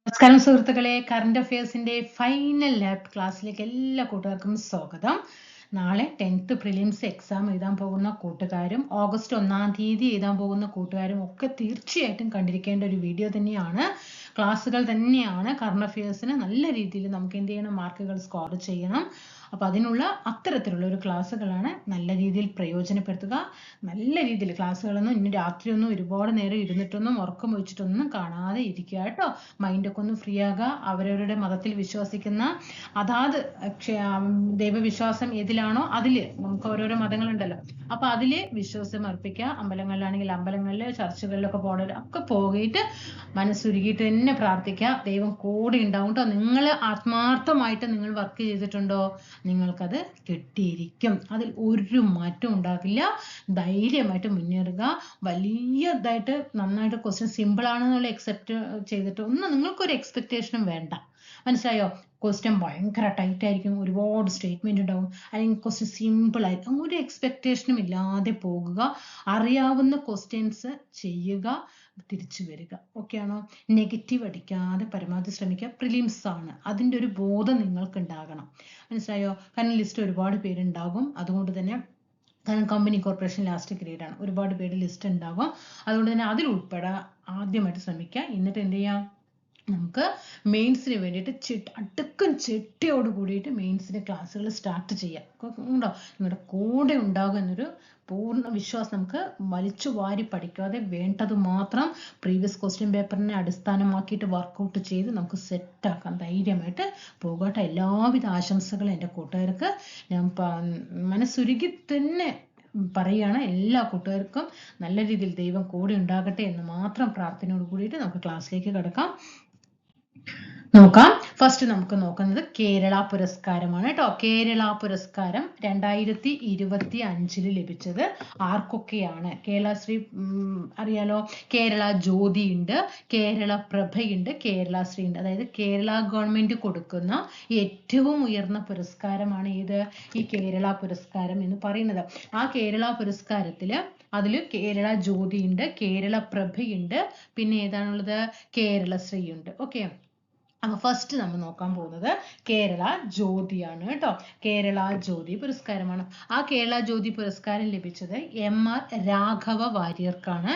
നമസ്കാരം സുഹൃത്തുക്കളെ, current അഫയേഴ്സിന്റെ final lab ക്ലാസ്സിലേക്ക് എല്ലാ കൂട്ടുകാർക്കും സ്വാഗതം. നാളെ 10th പ്രിലിംസ് എക്സാം എഴുതാൻ പോകുന്ന കൂട്ടുകാരും ഓഗസ്റ്റ് 1-ാം തീയതി എഴുതാൻ പോകുന്ന കൂട്ടുകാരും ഒക്കെ തീർച്ചയായിട്ടും കണ്ടിരിക്കേണ്ട ഒരു വീഡിയോ തന്നെയാണ്. ക്ലാസ്സുകൾ തന്നെയാണ്. കറണ്ട് അഫയേഴ്സിന് നല്ല രീതിയിൽ നമുക്ക് എന്ത് ചെയ്യണം, മാർക്കുകൾ സ്കോർ ചെയ്യണം. അപ്പോൾ അതിനുള്ള അത്തരത്തിലുള്ള ഒരു ക്ലാസ്സുകളാണ്. നല്ല രീതിയിൽ പ്രയോജനപ്പെടുത്തുക. നല്ല രീതിയിൽ ക്ലാസ്സുകളൊന്നും ഇനി രാത്രിയൊന്നും ഒരുപാട് നേരം ഇരുന്നിട്ടൊന്നും ഉറക്കം ഒഴിച്ചിട്ടൊന്നും കാണാതെ ഇരിക്കുക കേട്ടോ. മൈൻഡൊക്കെ ഒന്ന് ഫ്രീ ആകുക. അവരവരുടെ മതത്തിൽ വിശ്വസിക്കുന്ന അതാത് ദൈവവിശ്വാസം ഏതിലാണോ അതിൽ നമുക്ക് ഓരോരോ മതങ്ങളുണ്ടല്ലോ, അപ്പൊ അതില് വിശ്വാസം അർപ്പിക്കുക. അമ്പലങ്ങളിലാണെങ്കിൽ അമ്പലങ്ങളിൽ, ചർച്ചുകളിലൊക്കെ ഒക്കെ പോയിട്ട് മനസ്സുരുകിയിട്ട് തന്നെ പ്രാർത്ഥിക്കുക. ദൈവം കൂടെ ഉണ്ടാവും കേട്ടോ. നിങ്ങൾ ആത്മാർത്ഥമായിട്ട് നിങ്ങൾ വർക്ക് ചെയ്തിട്ടുണ്ടോ, നിങ്ങൾക്കത് കിട്ടിയിരിക്കും. അതിൽ ഒരു മാറ്റം ഉണ്ടാകില്ല. ധൈര്യമായിട്ട് മുന്നേറുക. വലിയതായിട്ട് നന്നായിട്ട് ക്വസ്റ്റ്യൻ സിമ്പിൾ ആണെന്നുള്ള എക്സെപ്റ്റ് ചെയ്തിട്ട് ഒന്നും നിങ്ങൾക്കൊരു എക്സ്പെക്ടേഷനും വേണ്ട. മനസ്സിലായോ? ക്വസ്റ്റ്യൻ ഭയങ്കര ടൈറ്റ് ആയിരിക്കും, ഒരുപാട് സ്റ്റേറ്റ്മെന്റ് ഉണ്ടാവും, അല്ലെങ്കിൽ ക്വസ്റ്റ്യൻ സിമ്പിൾ ആയിരിക്കും. ഒരു എക്സ്പെക്ടേഷനും ഇല്ലാതെ പോകുക. അറിയാവുന്ന ക്വസ്റ്റ്യൻസ് ചെയ്യുക, തിരിച്ചു വരിക. ഓക്കെ ആണോ? നെഗറ്റീവ് അടിക്കാതെ പരമാവധി ശ്രമിക്കുക. പ്രിലിംസ് ആണ്, അതിൻ്റെ ഒരു ബോധം നിങ്ങൾക്ക് ഉണ്ടാകണം. മനസ്സിലായോ? കാരണം ലിസ്റ്റ് ഒരുപാട് പേരുണ്ടാകും. അതുകൊണ്ട് തന്നെ, കാരണം കമ്പനി കോർപ്പറേഷൻ ലാസ്റ്റ് ഗ്രേഡ് ആണ്, ഒരുപാട് പേര് ലിസ്റ്റ് ഉണ്ടാകും. അതുകൊണ്ട് തന്നെ അതിൽ ഉൾപ്പെടാൻ ആദ്യമായിട്ട് ശ്രമിക്കുക. എന്നിട്ട് എന്ത് ചെയ്യാം, നമുക്ക് മെയിൻസിന് വേണ്ടിയിട്ട് അടുക്കും ചിട്ടയോട് കൂടിയിട്ട് മെയിൻസിന്റെ ക്ലാസ്സുകൾ സ്റ്റാർട്ട് ചെയ്യാം. ഉണ്ടോ? നിങ്ങളുടെ കൂടെ ഉണ്ടാകും എന്നൊരു പൂർണ്ണ വിശ്വാസം. നമുക്ക് വലിച്ചു വാരി പഠിക്കാതെ വേണ്ടത് മാത്രം പ്രീവിയസ് ക്വസ്റ്റ്യൻ പേപ്പറിനെ അടിസ്ഥാനമാക്കിയിട്ട് വർക്കൗട്ട് ചെയ്ത് നമുക്ക് സെറ്റാക്കാം. ധൈര്യമായിട്ട് പോകട്ടെ. എല്ലാവിധ ആശംസകളും എൻ്റെ കൂട്ടുകാർക്ക് ഞാൻ മനസ്സുരുകി തന്നെ പറയുകയാണ്. എല്ലാ കൂട്ടുകാർക്കും നല്ല രീതിയിൽ ദൈവം കൂടെ ഉണ്ടാകട്ടെ എന്ന് മാത്രം പ്രാർത്ഥനയോട് കൂടിയിട്ട് നമുക്ക് ക്ലാസ്സിലേക്ക് കിടക്കാം. നോക്കാം. ഫസ്റ്റ് നമുക്ക് നോക്കുന്നത് കേരള പുരസ്കാരമാണ് കേട്ടോ. കേരള പുരസ്കാരം 2025 ലഭിച്ചത് ആർക്കൊക്കെയാണ്? കേരളശ്രീ അറിയാലോ. കേരള ജ്യോതി ഉണ്ട്, കേരള പ്രഭയുണ്ട്, കേരളശ്രീ ഉണ്ട്. അതായത് കേരള ഗവൺമെന്റ് കൊടുക്കുന്ന ഏറ്റവും ഉയർന്ന പുരസ്കാരമാണ് ഏത്? ഈ കേരള പുരസ്കാരം എന്ന് പറയുന്നത്. ആ കേരള പുരസ്കാരത്തില് അതില് കേരള ജ്യോതി ഉണ്ട്, കേരള പ്രഭയുണ്ട്, പിന്നെ ഏതാണുള്ളത്? കേരളശ്രീ ഉണ്ട്. ഓക്കെ. അപ്പൊ ഫസ്റ്റ് നമ്മൾ നോക്കാൻ പോകുന്നത് കേരള ജ്യോതിയാണ് കേട്ടോ. കേരള ജ്യോതി പുരസ്കാരമാണ്. ആ കേരള ജ്യോതി പുരസ്കാരം ലഭിച്ചത് MR രാഘവ വാര്യർക്കാണ്.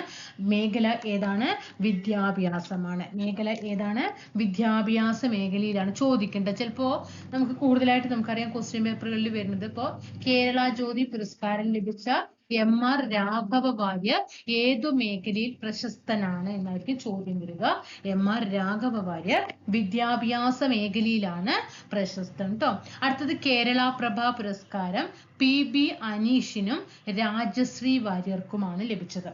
മേഖല ഏതാണ്? വിദ്യാഭ്യാസമാണ്. മേഖല ഏതാണ്? വിദ്യാഭ്യാസ മേഖലയിലാണ് ചോദിക്കേണ്ടത്. ചിലപ്പോ നമുക്ക് കൂടുതലായിട്ട് നമുക്കറിയാം ക്വസ്റ്റ്യൻ പേപ്പറുകളിൽ വരുന്നത്. ഇപ്പോ കേരള ജ്യോതി പുരസ്കാരം ലഭിച്ച MR രാഘവ വാര്യർ ഏതു മേഖലയിൽ പ്രശസ്തനാണ് എന്നായിരിക്കും ചോദ്യം വരിക. MR രാഘവ വാര്യർ വിദ്യാഭ്യാസ മേഖലയിലാണ് പ്രശസ്തൻ ട്ടോ. അടുത്തത് കേരള പ്രഭ പുരസ്കാരം PB അനീഷിനും രാജശ്രീ വാര്യർക്കുമാണ് ലഭിച്ചത്.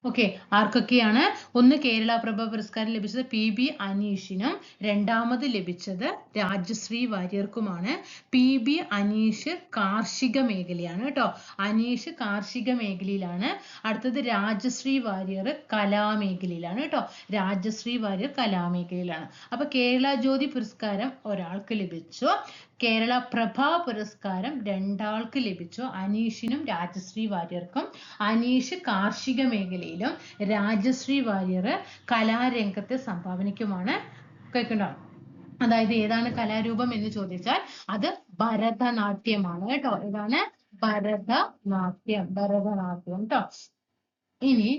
ഓക്കെ. ആർക്കൊക്കെയാണ്? ഒന്ന് കേരള പ്രഭ പുരസ്കാരം ലഭിച്ചത് PB അനീഷിനും, രണ്ടാമത് ലഭിച്ചത് രാജശ്രീ വാര്യർക്കുമാണ്. PB അനീഷ് കാർഷിക മേഖലയാണ് കേട്ടോ. അനീഷ് കാർഷിക മേഖലയിലാണ്. അടുത്തത് രാജശ്രീ വാര്യർ കലാമേഖലയിലാണ് കേട്ടോ. രാജശ്രീ വാര്യർ കലാമേഖലയിലാണ്. അപ്പൊ കേരള ജ്യോതി പുരസ്കാരം ഒരാൾക്ക് ലഭിച്ചു. കേരള പ്രഭ പുരസ്കാരം രണ്ടാൾക്ക് ലഭിച്ചു, അനീഷിനും രാജശ്രീ വാര്യർക്കും. അനീഷ് കാർഷിക മേഖലയിലും രാജശ്രീ വാര്യർ കലാരംഗത്തെ സംഭാവനയ്ക്കുമാണ്. കേൾക്കണ്ടോ? അതായത് ഏതാണ് കലാരൂപം എന്ന് ചോദിച്ചാൽ അത് ഭരതനാട്യമാണ് കേട്ടോ. ഏതാണ്? ഭരതനാട്യം. ഭരതനാട്യം കേട്ടോ. ഇനി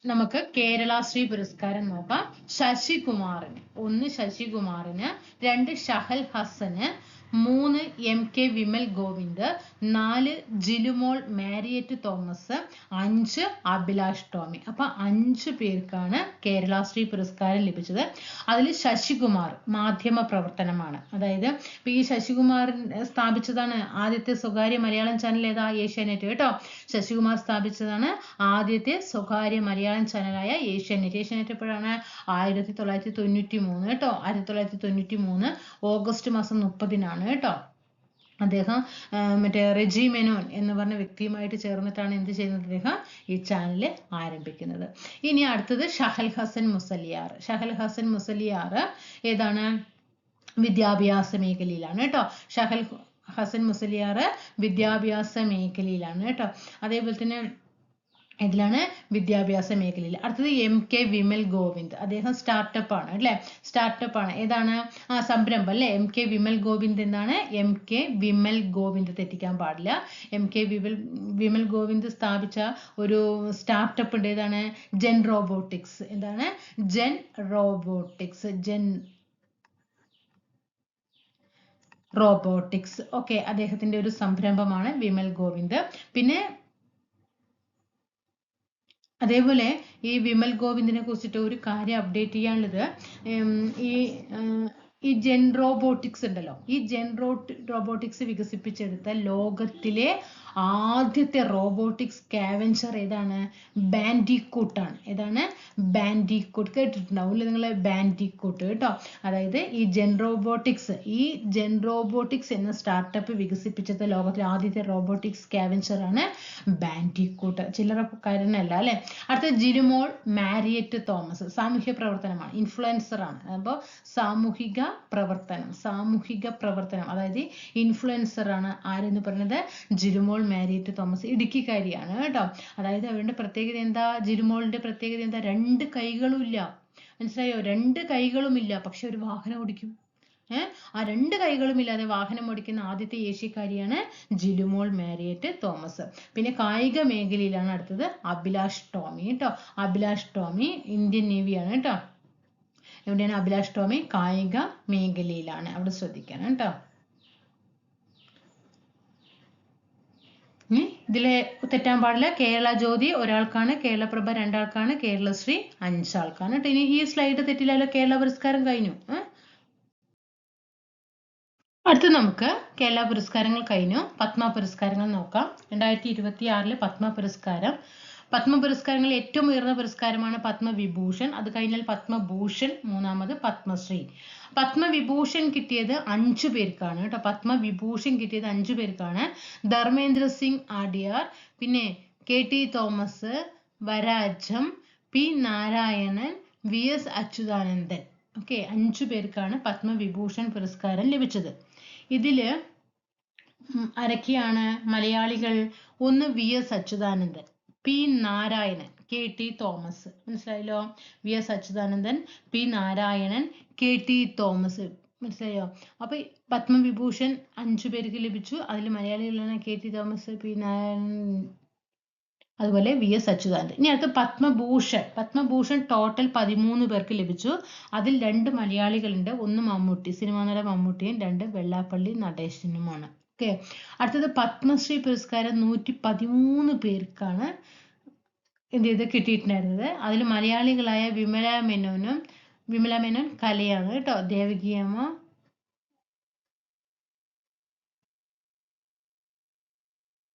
നമുക്ക് കേരളശ്രീ പുരസ്കാരം നോക്കാം. ശശികുമാറിന്, ഒന്ന് ശശികുമാറിന്, രണ്ട് ഷഹൽ ഹസന്, 3 MK Vimal Govind, 4 Jilumol Mariet Thomas, 5 Abhilash Tomy. അപ്പൊ 5 പേർക്കാണ് കേരളശ്രീ പുരസ്കാരം ലഭിച്ചത്. അതിൽ ശശികുമാർ മാധ്യമ പ്രവർത്തനമാണ്. അതായത് ഈ ശശികുമാർ സ്ഥാപിച്ചതാണ് ആദ്യത്തെ സ്വകാര്യ മലയാളം ചാനൽ ഏതാ? ഏഷ്യാനെറ്റ് കേട്ടോ. ശശികുമാർ സ്ഥാപിച്ചതാണ് ആദ്യത്തെ സ്വകാര്യ മലയാളം ചാനലായ ഏഷ്യാനെറ്റ്. ഏഷ്യാനെറ്റ് എപ്പോഴാണ്? 1993 കേട്ടോ. 1993 ഓഗസ്റ്റ് മാസം 30-നാണ് കേട്ടോ. അദ്ദേഹം മറ്റേ റെജി മെനോൻ എന്ന് പറഞ്ഞ വ്യക്തിയുമായിട്ട് ചേർന്നിട്ടാണ് എന്ത് ചെയ്യുന്നത്? അദ്ദേഹം ഈ ചാനൽ ആരംഭിക്കുന്നത്. ഇനി അടുത്തത് ഷഹൽ ഹസൻ മുസലിയാർ. ഷഹൽ ഹസൻ മുസലിയാർ ഏതാണ്? വിദ്യാഭ്യാസ മേഖലയിലാണ് കേട്ടോ. ഷഹൽ ഹസൻ മുസലിയാർ വിദ്യാഭ്യാസ മേഖലയിലാണ് കേട്ടോ. അതേപോലെ തന്നെ ഇതിലാണ് വിദ്യാഭ്യാസ മേഖലയിൽ. അടുത്തത് MK വിമൽ ഗോവിന്ദ്. അദ്ദേഹം സ്റ്റാർട്ടപ്പ് ആണ് അല്ലെ, സ്റ്റാർട്ടപ്പ് ആണ്. ഏതാണ് സംരംഭം അല്ലെ. MK വിമൽ ഗോവിന്ദ് എന്താണ്? MK വിമൽ ഗോവിന്ദ്, തെറ്റിക്കാൻ പാടില്ല. MK വിമൽ ഗോവിന്ദ് സ്ഥാപിച്ച ഒരു സ്റ്റാർട്ടപ്പ് ഉണ്ട്. ഏതാണ്? Gen Robotics. എന്താണ്? Gen Robotics. Gen Robotics. Okay, അദ്ദേഹത്തിന്റെ ഒരു സംരംഭമാണ് വിമൽ ഗോവിന്ദ്. പിന്നെ അതേപോലെ ഈ വിമൽ ഗോവിന്ദിനെ കുറിച്ചിട്ട് ഒരു കാര്യം അപ്ഡേറ്റ് ചെയ്യാനുള്ളത്, ഈ ജെൻ റോബോട്ടിക്സ് ഉണ്ടല്ലോ, ഈ ജെൻ റോബോട്ടിക്സ് വികസിപ്പിച്ചെടുത്ത ലോകത്തിലെ ആദ്യത്തെ റോബോട്ടിക് സ്കാവെഞ്ചർ ഏതാണ്? ബാൻഡിക്കൂട്ട് ആണ്. ഏതാണ്? ബാൻഡിക്കൂട്ട്. കേട്ടിട്ടുണ്ടാവും അല്ലേ നിങ്ങൾ? ബാൻഡിക്കൂട്ട് കേട്ടോ. അതായത് ഈ ജെൻ റോബോട്ടിക്സ് എന്ന സ്റ്റാർട്ടപ്പ് വികസിപ്പിച്ചത് ലോകത്തിലെ ആദ്യത്തെ റോബോട്ടിക് സ്കാവെഞ്ചർ ആണ് ബാൻഡിക്കൂട്ട്. ചില്ലറക്കാരനല്ല അല്ലെ. അടുത്ത ജിരുമോൾ മാരിയറ്റ് തോമസ്. സാമൂഹ്യ പ്രവർത്തനമാണ്, ഇൻഫ്ലുവൻസർ ആണ്. അപ്പോൾ സാമൂഹിക പ്രവർത്തനം അതായത് ഇൻഫ്ലുവൻസർ ആണ്. ആരെന്ന് പറയുന്നത്? ജിരുമോൾ മാരിയറ്റ് തോമസ്. ഇടുക്കിക്കാരിയാണ് കേട്ടോ. അതായത് അവരുടെ പ്രത്യേകത എന്താ? ജിരുമോളിന്റെ പ്രത്യേകത എന്താ? 2 കൈകളും ഇല്ല. മനസ്സിലായോ? 2 കൈകളും ഇല്ല, പക്ഷെ ഒരു വാഹനം ഓടിക്കും. ആ 2 കൈകളും ഇല്ലാതെ വാഹനം ഓടിക്കുന്ന ആദ്യത്തെ ഏഷ്യക്കാരിയാണ് ജിരുമോൾ മാരിയറ്റ് തോമസ്. പിന്നെ കായിക മേഖലയിലാണ് അടുത്തത് അഭിലാഷ് ടോമി കേട്ടോ. അഭിലാഷ് ടോമി ഇന്ത്യൻ നേവിയാണ് കേട്ടോ. എവിടെയാണ് അഭിലാഷ് ടോമി? കായിക മേഖലയിലാണ്. അവിടെ ശ്രദ്ധിക്കണം കേട്ടോ. ഇതിലെ തെറ്റാൻ പാടില്ല. കേരള ജ്യോതി ഒരാൾക്കാണ്, കേരളപ്രഭ 2 ആൾക്കാണ്, കേരളശ്രീ 5 ആൾക്കാണ് കേട്ടോ. ഇനി ഈ സ്ലൈഡ് തെറ്റില്ലല്ലോ. കേരള പുരസ്കാരം കഴിഞ്ഞു. അടുത്ത് നമുക്ക് കേരള പുരസ്കാരങ്ങൾ കഴിഞ്ഞു. പത്മ പുരസ്കാരങ്ങൾ നോക്കാം. 2026 പത്മ പുരസ്കാരങ്ങളിൽ ഏറ്റവും ഉയർന്ന പുരസ്കാരമാണ് പത്മവിഭൂഷൺ. അത് കഴിഞ്ഞാൽ പത്മഭൂഷൺ, മൂന്നാമത് പത്മശ്രീ. പത്മവിഭൂഷൺ കിട്ടിയത് 5 പേർക്കാണ് കേട്ടോ. പത്മവിഭൂഷൺ കിട്ടിയത് 5 പേർക്കാണ്. ധർമ്മേന്ദ്ര സിംഗ് ആഡിയാർ, പിന്നെ KT തോമസ്, വരാജം, P Narayanan, VS Achuthanandan. Okay, 5 പേർക്കാണ് പത്മവിഭൂഷൺ പുരസ്കാരം ലഭിച്ചത്. ഇതില് ആരൊക്കെയാണ് മലയാളികൾ? ഒന്ന് VS Achuthanandan, P Narayanan, KT Thomas. മനസ്സിലായല്ലോ? VS Achuthanandan, P Narayanan, KT Thomas. മനസ്സിലായോ? അപ്പൊ പത്മവിഭൂഷൺ 5 പേർക്ക് ലഭിച്ചു. അതിൽ മലയാളികളാണ് KT തോമസ്, P നാരായണൻ, അതുപോലെ VS അച്യുതാനന്ദൻ. ഇനി അടുത്ത് പത്മഭൂഷൺ ടോട്ടൽ 13 പേർക്ക് ലഭിച്ചു. അതിൽ 2 മലയാളികളുണ്ട്. ഒന്ന് മമ്മൂട്ടി, സിനിമാ നടൻ മമ്മൂട്ടിയും, 2 വെള്ളാപ്പള്ളി നടേശനുമാണ്. ഓക്കെ. അടുത്തത് പത്മശ്രീ പുരസ്കാരം 113 പേർക്കാണ് എന്ത് ചെയ്ത് കിട്ടിയിട്ടുണ്ടായിരുന്നത്. അതിൽ മലയാളികളായ വിമല മേനോൻ കലയാണ് കേട്ടോ. ദേവകിയമ്മ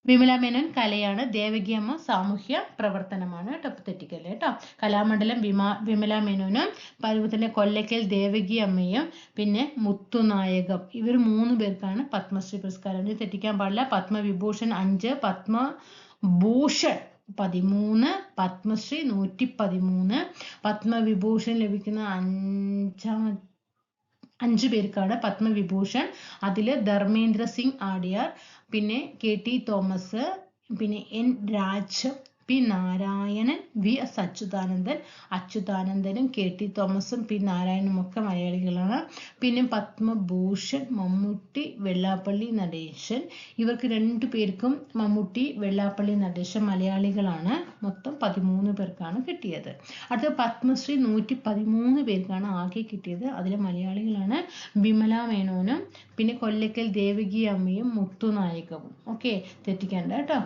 വിമല മേനോൻ കലയാണ്. ദേവകിയമ്മ സാമൂഹ്യ പ്രവർത്തനമാണ് കേട്ടോ. തെറ്റിക്കല്ലേ കേട്ടോ. കലാമണ്ഡലം വിമല മേനോനും, അതുപോലെ കൊല്ലക്കൽ ദേവകി അമ്മയും, പിന്നെ മുത്തുനായകം. ഇവർ 3 പേർക്കാണ് പത്മശ്രീ പുരസ്കാരം. ഇത് തെറ്റിക്കാൻ പാടില്ല. പത്മവിഭൂഷൺ 5, പത്മഭൂഷൺ 13, പത്മശ്രീ 113. പത്മവിഭൂഷൺ ലഭിക്കുന്ന 5 പേർക്കാണ് പത്മവിഭൂഷൺ. അതിൽ ധർമ്മേന്ദ്ര സിംഗ് ആഡിയാർ, പിന്നെ KT തോമസ്, പിന്നെ N Raj, P Narayanan, VS അച്യുതാനന്ദനും KT തോമസും P നാരായണനും ഒക്കെ മലയാളികളാണ്. പിന്നെ പത്മഭൂഷൺ മമ്മൂട്ടി, വെള്ളാപ്പള്ളി നടേശൻ. ഇവർക്ക് 2 പേർക്കും മമ്മൂട്ടി, വെള്ളാപ്പള്ളി നടേശൻ മലയാളികളാണ്. മൊത്തം 13 പേർക്കാണ് കിട്ടിയത്. അടുത്ത പത്മശ്രീ 113 പേർക്കാണ് ആകെ കിട്ടിയത്. അതിൽ മലയാളികളാണ് വിമല മേനോനും, പിന്നെ കൊല്ലക്കൽ ദേവകി അമ്മയും, മുത്തുനായകവും. ഓക്കെ, തെറ്റിക്കണ്ട കേട്ടോ.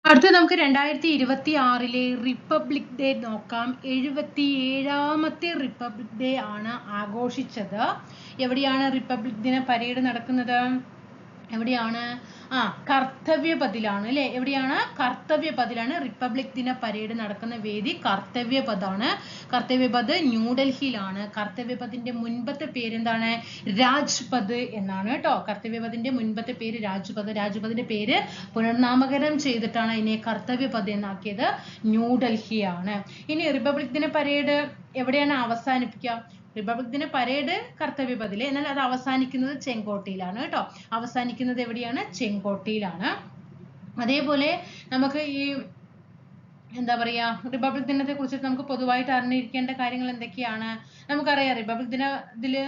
അടുത്ത നമുക്ക് 2026 റിപ്പബ്ലിക് ഡേ നോക്കാം. 77ാമത്തെ റിപ്പബ്ലിക് ഡേ ആണ് ആഘോഷിച്ചത്. എവിടെയാണ് റിപ്പബ്ലിക് ദിന പരേഡ് നടക്കുന്നത്? എവിടെയാണ്? കർത്തവ്യപഥിലാണ് അല്ലെ. എവിടെയാണ്? കർത്തവ്യപഥിലാണ് റിപ്പബ്ലിക് ദിന പരേഡ് നടക്കുന്ന വേദി. കർത്തവ്യപഥാണ്. കർത്തവ്യപഥ് ന്യൂഡൽഹിയിലാണ്. കർത്തവ്യപഥിന്റെ മുൻപത്തെ പേരെന്താണ്? രാജ്പഥ് എന്നാണ് കേട്ടോ. കർത്തവ്യപഥിന്റെ മുൻപത്തെ പേര് രാജ്പഥ്. രാജ്പഥിന്റെ പേര് പുനർനാമകരണം ചെയ്തിട്ടാണ് ഇതിനെ കർത്തവ്യപഥ് എന്നാക്കിയത്. ന്യൂഡൽഹിയാണ്. ഇനി റിപ്പബ്ലിക് ദിന പരേഡ് എവിടെയാണ് അവസാനിപ്പിക്കുക? റിപ്പബ്ലിക് ദിന പരേഡ് കർത്തവ്യപഥില്, എന്നാൽ അത് അവസാനിക്കുന്നത് ചെങ്കോട്ടയിലാണ് കേട്ടോ. അവസാനിക്കുന്നത് എവിടെയാണ്? ചെങ്കോട്ടയിലാണ്. അതേപോലെ നമുക്ക് ഈ എന്താ പറയാ റിപ്പബ്ലിക് ദിനത്തെ കുറിച്ചിട്ട് നമുക്ക് പൊതുവായിട്ട് അറിഞ്ഞിരിക്കേണ്ട കാര്യങ്ങൾ എന്തൊക്കെയാണ്? നമുക്കറിയാം റിപ്പബ്ലിക് ദിനത്തില്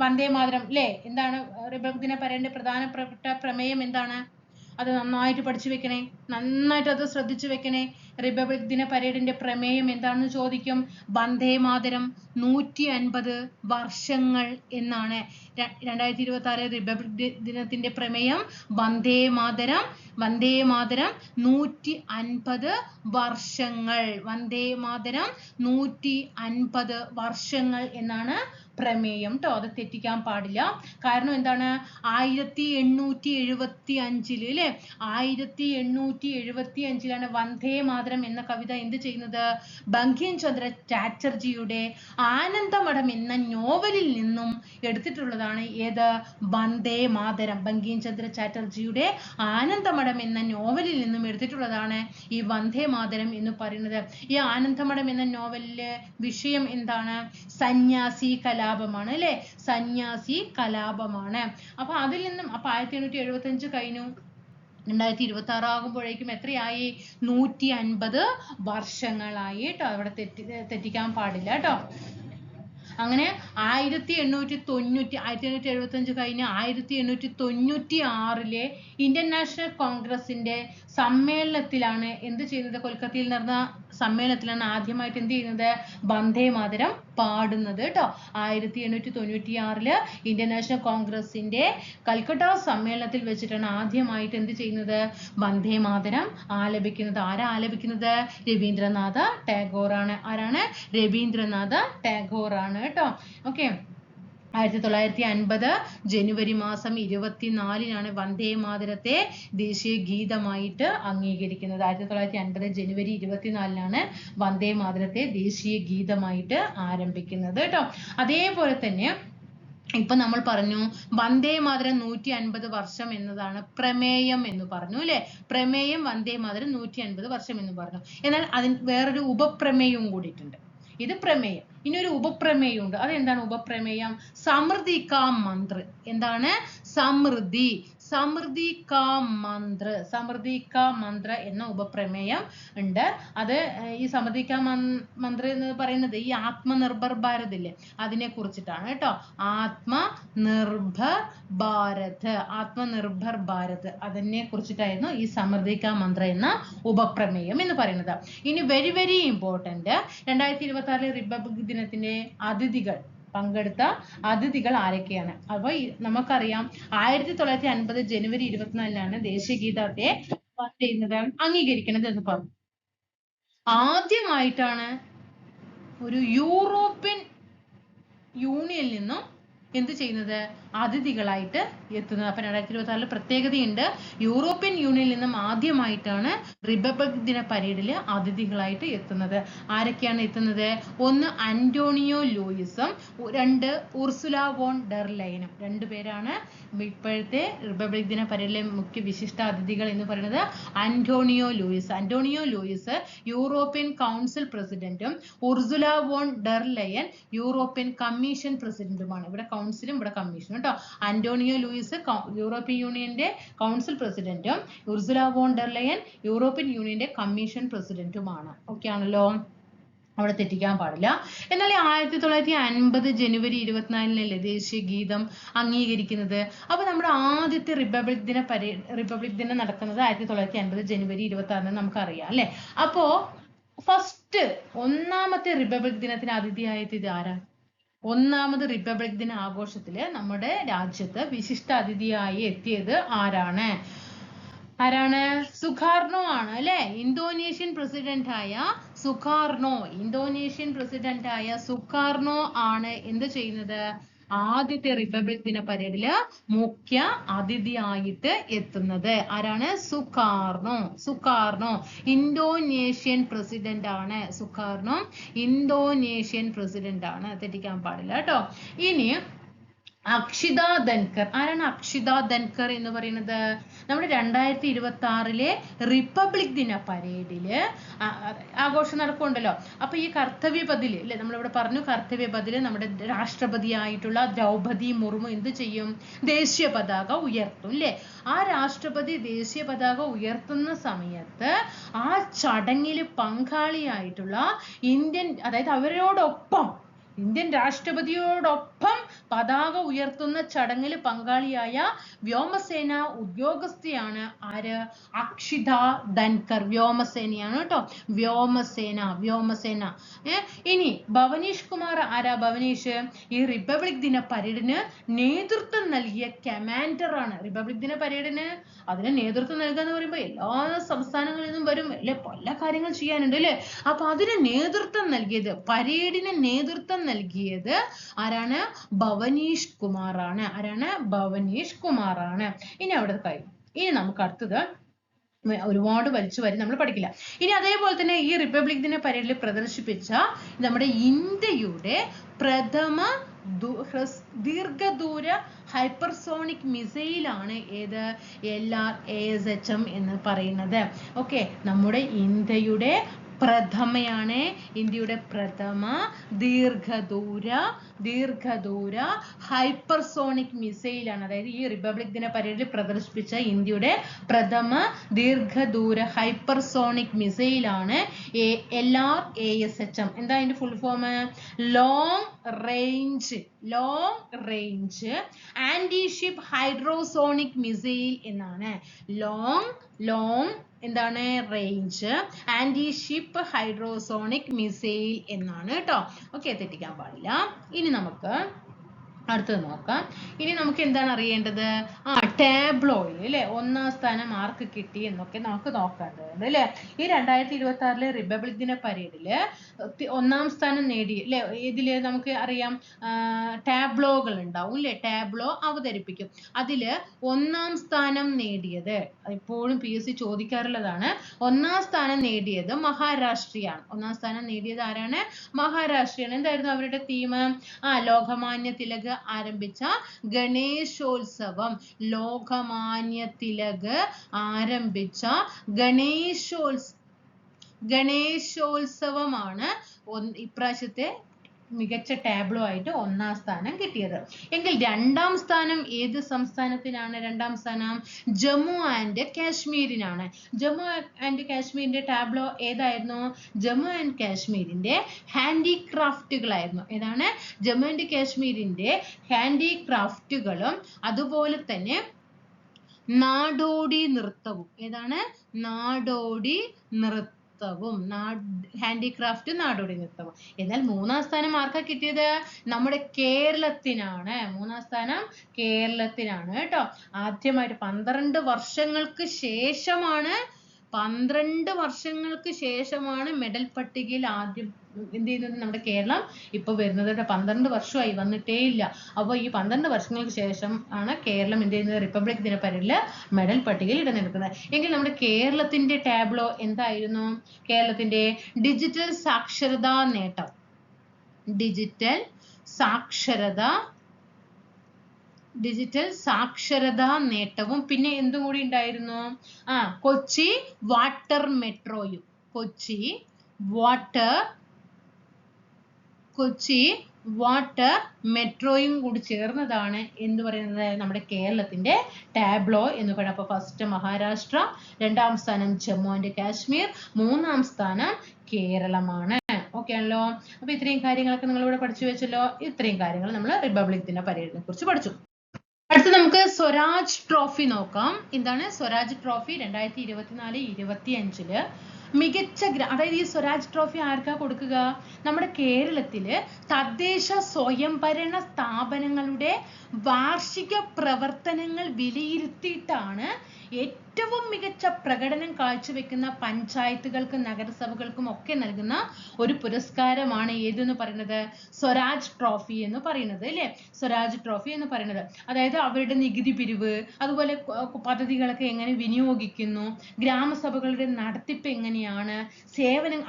വന്ദേ മാതരം അല്ലേ? എന്താണ് റിപ്പബ്ലിക് ദിന പരേഡിന്റെ പ്രധാനപ്പെട്ട പ്രമേയം എന്താണ്? അത് നന്നായിട്ട് പഠിച്ചു വെക്കണേ, നന്നായിട്ട് അത് ശ്രദ്ധിച്ചു വെക്കണേ. റിപ്പബ്ലിക് ദിന പരേഡിന്റെ പ്രമേയം എന്താണെന്ന് ചോദിക്കും. വന്ദേ മാതരം 150 വർഷങ്ങൾ എന്നാണ്. 2026 റിപ്പബ്ലിക് ദിനത്തിന്റെ പ്രമേയം വന്ദേ മാതരം 150 വർഷങ്ങൾ. വന്ദേ മാതരം 150 വർഷങ്ങൾ എന്നാണ് പ്രമേയം ട്ടോ. അത് തെറ്റിക്കാൻ പാടില്ല. കാരണം എന്താണ്? 1875 അല്ലേ? 1875 വന്ദേ മാതരം എന്ന കവിത എന്ത് ചെയ്യുന്നത്? ബങ്കിം ചന്ദ്ര ചാറ്റർജിയുടെ ആനന്ദമഠം എന്ന നോവലിൽ നിന്നും എടുത്തിട്ടുള്ളതാണ്. ഏത്? വന്ദേ മാതരം. ബങ്കിം ചന്ദ്ര ചാറ്റർജിയുടെ ആനന്ദമഠം എന്ന നോവലിൽ നിന്നും എടുത്തിട്ടുള്ളതാണ് ഈ വന്ദേ മാതരം എന്ന് പറയുന്നത്. ഈ ആനന്ദമഠം എന്ന നോവലിലെ വിഷയം എന്താണ്? സന്യാസി കലാപമാണ് അല്ലെ? സന്യാസി കലാപമാണ്. അപ്പൊ അതിൽ നിന്നും 1875 കഴിഞ്ഞു. 2026 ആകുമ്പോഴേക്കും എത്രയായി? 150 വർഷങ്ങളായി ട്ടോ. അവിടെ തെറ്റിക്കാൻ പാടില്ല ട്ടോ. അങ്ങനെ 1875 കഴിഞ്ഞ് 1896 ഇന്ത്യൻ നാഷണൽ കോൺഗ്രസിന്റെ സമ്മേളനത്തിലാണ് എന്ത് ചെയ്യുന്നത്? കൊൽക്കത്തയിൽ നടന്ന സമ്മേളനത്തിലാണ് ആദ്യമായിട്ട് എന്ത് ചെയ്യുന്നത്? വന്ദേ മാതരം പാടുന്നത് ട്ടോ. 1896 ഇന്ത്യൻ നാഷണൽ കോൺഗ്രസിന്റെ കൽക്കട്ട സമ്മേളനത്തിൽ വെച്ചിട്ടാണ് ആദ്യമായിട്ട് എന്ത് ചെയ്യുന്നത്? വന്ദേ മാതരം ആലപിക്കുന്നത്. ആരാ ആലപിക്കുന്നത്? രവീന്ദ്രനാഥ ടാഗോർ ആണ്. ആരാണ്? രവീന്ദ്രനാഥ ടാഗോർ ആണ് ട്ടോ. ഓക്കെ. 1950 ജനുവരി മാസം 24 വന്ദേ മാതരത്തെ ദേശീയ ഗീതമായിട്ട് അംഗീകരിക്കുന്നത്. 1950 ജനുവരി 24 വന്ദേ മാതരത്തെ ദേശീയ ഗീതമായിട്ട് ആരംഭിക്കുന്നത് ട്ടോ. അതേപോലെ തന്നെ ഇപ്പൊ നമ്മൾ പറഞ്ഞു വന്ദേ മാതരം 150 വർഷം എന്നതാണ് പ്രമേയം എന്ന് പറഞ്ഞു അല്ലെ? പ്രമേയം വന്ദേ മാതരം 150 വർഷം എന്ന് പറഞ്ഞു. എന്നാൽ അതിന് വേറൊരു ഉപപ്രമേയവും കൂടിയിട്ടുണ്ട്. ഇത് പ്രമേയം. ഇനി ഒരു ഉപപ്രമേയം ഉണ്ട്. അതെന്താണ് ഉപപ്രമേയം? സമൃദ്ധി കാ മന്ത്ര. എന്താണ്? സമൃദ്ധി കാ മന്ത്ര എന്ന ഉപപ്രമേയം ഉണ്ട്. അത് ഈ സമൃദ്ധി കാ മന്ത്ര എന്ന് പറയുന്നത് ഈ ആത്മനിർഭർ ഭാരത് ഇല്ലേ, അതിനെ കുറിച്ചിട്ടാണ് കേട്ടോ. ആത്മനിർഭർ ഭാരത് അതിനെ കുറിച്ചിട്ടായിരുന്നു ഈ സമൃദ്ധി കാ മന്ത്ര എന്ന ഉപപ്രമേയം എന്ന് പറയുന്നത്. ഇനി വെരി വെരി ഇമ്പോർട്ടന്റ്, 2026 റിപ്പബ്ലിക് ദിനത്തിന്റെ പങ്കെടുത്ത അതിഥികൾ ആരൊക്കെയാണ്? അപ്പൊ നമുക്കറിയാം 1950 ജനുവരി 24 ദേശീയ ഗീതത്തെ അംഗീകരിക്കുന്നത് എന്ന് പറഞ്ഞു. ആദ്യമായിട്ടാണ് ഒരു യൂറോപ്യൻ യൂണിയനിൽ നിന്നും എന്ത് ചെയ്യുന്നത്? അതിഥികളായിട്ട് എത്തുന്നത്. അപ്പൊ 2026 പ്രത്യേകതയുണ്ട്. യൂറോപ്യൻ യൂണിയനിൽ നിന്നും ആദ്യമായിട്ടാണ് റിപ്പബ്ലിക് ദിന പരേഡിൽ അതിഥികളായിട്ട് എത്തുന്നത്. ആരൊക്കെയാണ് എത്തുന്നത്? ഒന്ന് അന്റോണിയോ ലൂയിസും 2 ഉർസുല വോൺ ഡെർ ലയനും. 2 പേരാണ് ഇപ്പോഴത്തെ റിപ്പബ്ലിക് ദിന പരേഡിലെ മുഖ്യ വിശിഷ്ട അതിഥികൾ എന്ന് പറയുന്നത്. അന്റോണിയോ ലൂയിസ് യൂറോപ്യൻ കൗൺസിൽ പ്രസിഡന്റും ഉർസുല വോൺ ഡെർ ലയൻ യൂറോപ്യൻ കമ്മീഷൻ പ്രസിഡന്റുമാണ്. ഇവിടെ കൗൺസിലും ഇവിടെ കമ്മീഷനും കേട്ടോ. അന്റോണിയോ ലൂയിസ് യൂറോപ്യൻ യൂണിയന്റെ കൗൺസിൽ പ്രസിഡന്റും ഉർസുല വോൺ ഡെർ ലയൻ യൂറോപ്യൻ യൂണിയന്റെ കമ്മീഷൻ പ്രസിഡന്റുമാണ്. ഓക്കെ ആണല്ലോ, അവിടെ തെറ്റിക്കാൻ പാടില്ല. എന്നാൽ 1950 ജനുവരി 24 ദേശീയ ഗീതം അംഗീകരിക്കുന്നത്. അപ്പൊ നമ്മുടെ ആദ്യത്തെ റിപ്പബ്ലിക് ദിനം നടക്കുന്നത് 1950 ജനുവരി 26 നമുക്കറിയാം അല്ലെ? അപ്പോ ഫസ്റ്റ് ഒന്നാമത്തെ റിപ്പബ്ലിക് ദിനത്തിന് അതിഥിയായത് ഇത് ആരാ? ഒന്നാമത് റിപ്പബ്ലിക് ദിന ആഘോഷത്തില് നമ്മുടെ രാജ്യത്ത് വിശിഷ്ട അതിഥിയായി എത്തിയത് ആരാണ്? സുകാർണോ ആണ് അല്ലെ? ഇന്തോനേഷ്യൻ പ്രസിഡന്റ് ആയ സുകാർണോ ആണ് എന്ത് ചെയ്യുന്നത്? ആദ്യത്തെ റിപ്പബ്ലിക് ദിന പരേഡില് മുഖ്യ അതിഥിയായിട്ട് എത്തുന്നത്. ആരാണ്? സുകാർണോ ഇന്തോനേഷ്യൻ പ്രസിഡന്റ് ആണ്. സുകാർണോ ഇന്തോനേഷ്യൻ പ്രസിഡന്റ് ആണ്. തെറ്റിക്കാൻ പാടില്ല കേട്ടോ. ഇനി അക്ഷിത ധൻകർ. ആരാണ് അക്ഷിത ധൻകർ എന്ന് പറയുന്നത്? നമ്മുടെ 2026 റിപ്പബ്ലിക് ദിന പരേഡില് ആഘോഷം നടക്കുന്നുണ്ടല്ലോ. അപ്പൊ ഈ കർത്തവ്യപഥില് അല്ലെ, നമ്മളിവിടെ പറഞ്ഞു കർത്തവ്യപഥില് നമ്മുടെ രാഷ്ട്രപതിയായിട്ടുള്ള ദ്രൗപദി മുർമു എന്ത് ചെയ്യും? ദേശീയ പതാക ഉയർത്തും അല്ലെ. ആ രാഷ്ട്രപതി ദേശീയ പതാക ഉയർത്തുന്ന സമയത്ത് ആ ചടങ്ങിൽ പങ്കാളിയായിട്ടുള്ള ഇന്ത്യൻ, അതായത് അവരോടൊപ്പം ഇന്ത്യൻ രാഷ്ട്രപതിയോടൊപ്പം പതാക ഉയർത്തുന്ന ചടങ്ങിൽ പങ്കാളിയായ വ്യോമസേന ഉദ്യോഗസ്ഥയാണ് ആര്? അക്ഷിത ധൻകർ. വ്യോമസേനയാണ് കേട്ടോ, വ്യോമസേന. ഇനി ഭവനീഷ് കുമാർ. ആരാ ഭവനീഷ്? ഈ റിപ്പബ്ലിക് ദിന പരേഡിന് നേതൃത്വം നൽകിയ കമാൻഡർ ആണ്. റിപ്പബ്ലിക് ദിന പരേഡിന് അതിന് നേതൃത്വം നൽകുക എന്ന് പറയുമ്പോൾ എല്ലാ സംസ്ഥാനങ്ങളിൽ നിന്നും വരും അല്ലെ, പല കാര്യങ്ങൾ ചെയ്യാനുണ്ട് അല്ലെ. അപ്പൊ അതിന് നേതൃത്വം നൽകിയത്, പരേഡിന് നേതൃത്വം നൽകിയത് ആരാണ്? ഭവനീഷ് കുമാർ ആണ്. ആരാണ്? ഭവനീഷ് കുമാർ ആണ്. ഇനി അവിടെ കഴിഞ്ഞു. ഇനി നമുക്ക് അടുത്തത് ഒരുപാട് വലിച്ചു വരി നമ്മൾ പഠിക്കില്ല. ഇനി അതേപോലെ തന്നെ ഈ റിപ്പബ്ലിക് ദിന പരേഡിൽ പ്രദർശിപ്പിച്ച നമ്മുടെ ഇന്ത്യയുടെ പ്രഥമ ദീർഘദൂര ഹൈപ്പർസോണിക് മിസൈൽ ആണ് ഏത്? LRASHM എന്ന് പറയുന്നത്. ഓക്കെ, നമ്മുടെ ഇന്ത്യയുടെ പ്രഥമയാണ്, ഇന്ത്യയുടെ പ്രഥമ ദീർഘദൂര ഹൈപ്പർസോണിക് മിസൈൽ ആണ്. അതായത് ഈ റിപ്പബ്ലിക് ദിന പരേഡിൽ പ്രദർശിപ്പിച്ച ഇന്ത്യയുടെ പ്രഥമ ദീർഘദൂര ഹൈപ്പർസോണിക് മിസൈൽ ആണ് LRASHM. എന്താ അതിന്റെ full form? Long range anti ship hydrosonic missile എന്നാണ്. ലോങ് എന്താണ്? Range anti ship hydrosonic missile എന്നാണ് കേട്ടോ. ഓക്കെ, തെറ്റിക്കാൻ പാടില്ല. ഇനി നമുക്ക് അടുത്തത് നോക്കാം. ഇനി നമുക്ക് എന്താണ് അറിയേണ്ടത്? ടാബ്ലോയിൽ അല്ലെ 1ാം സ്ഥാനം ആർക്ക് കിട്ടി എന്നൊക്കെ നമുക്ക് നോക്കേണ്ടതുണ്ട് അല്ലെ. ഈ 2026 റിപ്പബ്ലിക് ദിന പരേഡില് 1ാം സ്ഥാനം നേടി അല്ലെ. ഇതില് നമുക്ക് അറിയാം ടാബ്ലോകൾ ഉണ്ടാവും അല്ലെ, ടാബ്ലോ അവതരിപ്പിക്കും. അതില് 1ാം സ്ഥാനം നേടിയത് എപ്പോഴും PSC ചോദിക്കാറുള്ളതാണ്. 1ാം സ്ഥാനം നേടിയത് മഹാരാഷ്ട്രയാണ്. 1ാം സ്ഥാനം നേടിയത് ആരാണ്? മഹാരാഷ്ട്രയാണ്. എന്തായിരുന്നു അവരുടെ തീം? ലോകമാന്യ തിലക് ആരംഭിച്ച ഗണേശോത്സവം. ലോകമാന്യ തിലക് ആരംഭിച്ച ഗണേശോത്സവമാണ് ഇപ്രാവശ്യത്തെ മികച്ച ടാബ്ലോ ആയിട്ട് 1ാം സ്ഥാനം കിട്ടിയത്. എങ്കിൽ 2ാം സ്ഥാനം ഏത് സംസ്ഥാനത്തിനാണ്? 2ാം സ്ഥാനം ജമ്മു ആൻഡ് കാശ്മീരിനാണ്. ജമ്മു ആൻഡ് കാശ്മീരിന്റെ ടാബ്ലോ ഏതായിരുന്നു? ജമ്മു ആൻഡ് കാശ്മീരിന്റെ ഹാൻഡിക്രാഫ്റ്റുകളായിരുന്നു. ഏതാണ്? ജമ്മു ആൻഡ് കാശ്മീരിന്റെ ഹാൻഡിക്രാഫ്റ്റുകളും അതുപോലെ തന്നെ നാടോടി നൃത്തവും. ഏതാണ്? നാടോടി നൃത്തവും, ഹാൻഡിക്രാഫ്റ്റ് നാടോടി നൃത്തവും. എന്നാൽ 3ാം സ്ഥാനം ആർക്കാ കിട്ടിയത്? നമ്മുടെ കേരളത്തിനാണ്. 3ാം സ്ഥാനം കേരളത്തിനാണ് കേട്ടോ. ആദ്യമായിട്ട് 12 വർഷങ്ങൾക്ക് ശേഷമാണ് മെഡൽ പട്ടികയിൽ ആദ്യം എന്ത് ചെയ്യുന്നത്? നമ്മുടെ കേരളം ഇപ്പൊ വരുന്നത്. 12 വർഷമായി വന്നിട്ടേ ഇല്ല. അപ്പൊ ഈ 12 വർഷങ്ങൾക്ക് ശേഷം ആണ് കേരളം എന്ത് ചെയ്യുന്നത്? റിപ്പബ്ലിക് ദിന പരേഡില് മെഡൽ പട്ടികയിൽ ഇടം നേടുന്നത്. എങ്കിൽ നമ്മുടെ കേരളത്തിന്റെ ടാബ്ലോ എന്തായിരുന്നു? കേരളത്തിന്റെ ഡിജിറ്റൽ സാക്ഷരതാ നേട്ടവും പിന്നെ എന്തും കൂടി ഉണ്ടായിരുന്നു? കൊച്ചി വാട്ടർ മെട്രോയും കൂടി ചേർന്നതാണ് എന്ന് പറയുന്നത് നമ്മുടെ കേരളത്തിന്റെ ടാബ്ലോ എന്ന് പറയുന്നത്. അപ്പൊ ഫസ്റ്റ് മഹാരാഷ്ട്ര, 2ാം സ്ഥാനം ജമ്മു ആൻഡ് കാശ്മീർ, 3ാം സ്ഥാനം കേരളമാണ്. ഓക്കെ ആണല്ലോ. അപ്പൊ ഇത്രയും കാര്യങ്ങളൊക്കെ നിങ്ങൾ ഇവിടെ പഠിച്ചു വെച്ചല്ലോ. ഇത്രയും കാര്യങ്ങൾ നമ്മൾ റിപ്പബ്ലിക് ദിന പരേഡിനെ കുറിച്ച് പഠിച്ചു. അടുത്ത നമുക്ക് സ്വരാജ് ട്രോഫി നോക്കാം. എന്താണ് സ്വരാജ് ട്രോഫി? 2024-25 മികച്ച അതായത് ഈ സ്വരാജ് ട്രോഫി ആർക്കാ കൊടുക്കുക? നമ്മുടെ കേരളത്തില് തദ്ദേശ സ്വയംഭരണ സ്ഥാപനങ്ങളുടെ വാർഷിക പ്രവർത്തനങ്ങൾ വിലയിരുത്തിയിട്ടാണ് ഏറ്റവും മികച്ച പ്രകടനം കാഴ്ചവെക്കുന്ന പഞ്ചായത്തുകൾക്കും നഗരസഭകൾക്കും ഒക്കെ നൽകുന്ന ഒരു പുരസ്കാരമാണ് ഏതെന്ന് പറയുന്നത്? സ്വരാജ് ട്രോഫി എന്ന് പറയുന്നത് അല്ലേ? സ്വരാജ് ട്രോഫി എന്ന് പറയുന്നത്. അതായത് അവരുടെ നികുതി പിരിവ്, അതുപോലെ പദ്ധതികളൊക്കെ എങ്ങനെ വിനിയോഗിക്കുന്നു, ഗ്രാമസഭകളുടെ നടത്തിപ്പ് എങ്ങനെയാണ്,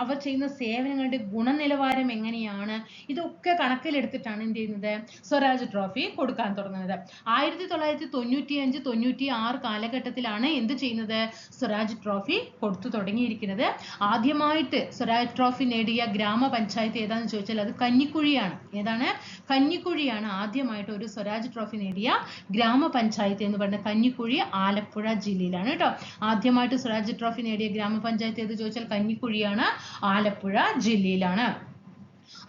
അവർ ചെയ്യുന്ന സേവനങ്ങളുടെ ഗുണനിലവാരം എങ്ങനെയാണ്, ഇതൊക്കെ കണക്കിലെടുത്തിട്ടാണ് എന്ത് ചെയ്യുന്നത്? സ്വരാജ് ട്രോഫി കൊടുക്കാൻ തുടങ്ങുന്നത്. 1995-96 കാലഘട്ടത്തിലാണ് എന്ത് ചെയ്യുന്നത്? സ്വരാജ് ട്രോഫി കൊടുത്തു തുടങ്ങിയിരിക്കുന്നത്. ആദ്യമായിട്ട് സ്വരാജ് ട്രോഫി നേടിയ ഗ്രാമപഞ്ചായത്ത് ഏതാണെന്ന് ചോദിച്ചാൽ അത് കഞ്ഞിക്കുഴിയാണ്. ഏതാണ്? കഞ്ഞിക്കുഴിയാണ് ആദ്യമായിട്ട് ഒരു സ്വരാജ് ട്രോഫി നേടിയ ഗ്രാമപഞ്ചായത്ത് എന്ന് പറയുന്നത്. കഞ്ഞിക്കുഴി ആലപ്പുഴ ജില്ലയിലാണ് കേട്ടോ. ആദ്യമായിട്ട് സ്വരാജ് ട്രോഫി നേടിയ ഗ്രാമപഞ്ചായത്ത് ഏത് ചോദിച്ചാൽ കഞ്ഞിക്കുഴിയാണ്, ആലപ്പുഴ ജില്ലയിലാണ്.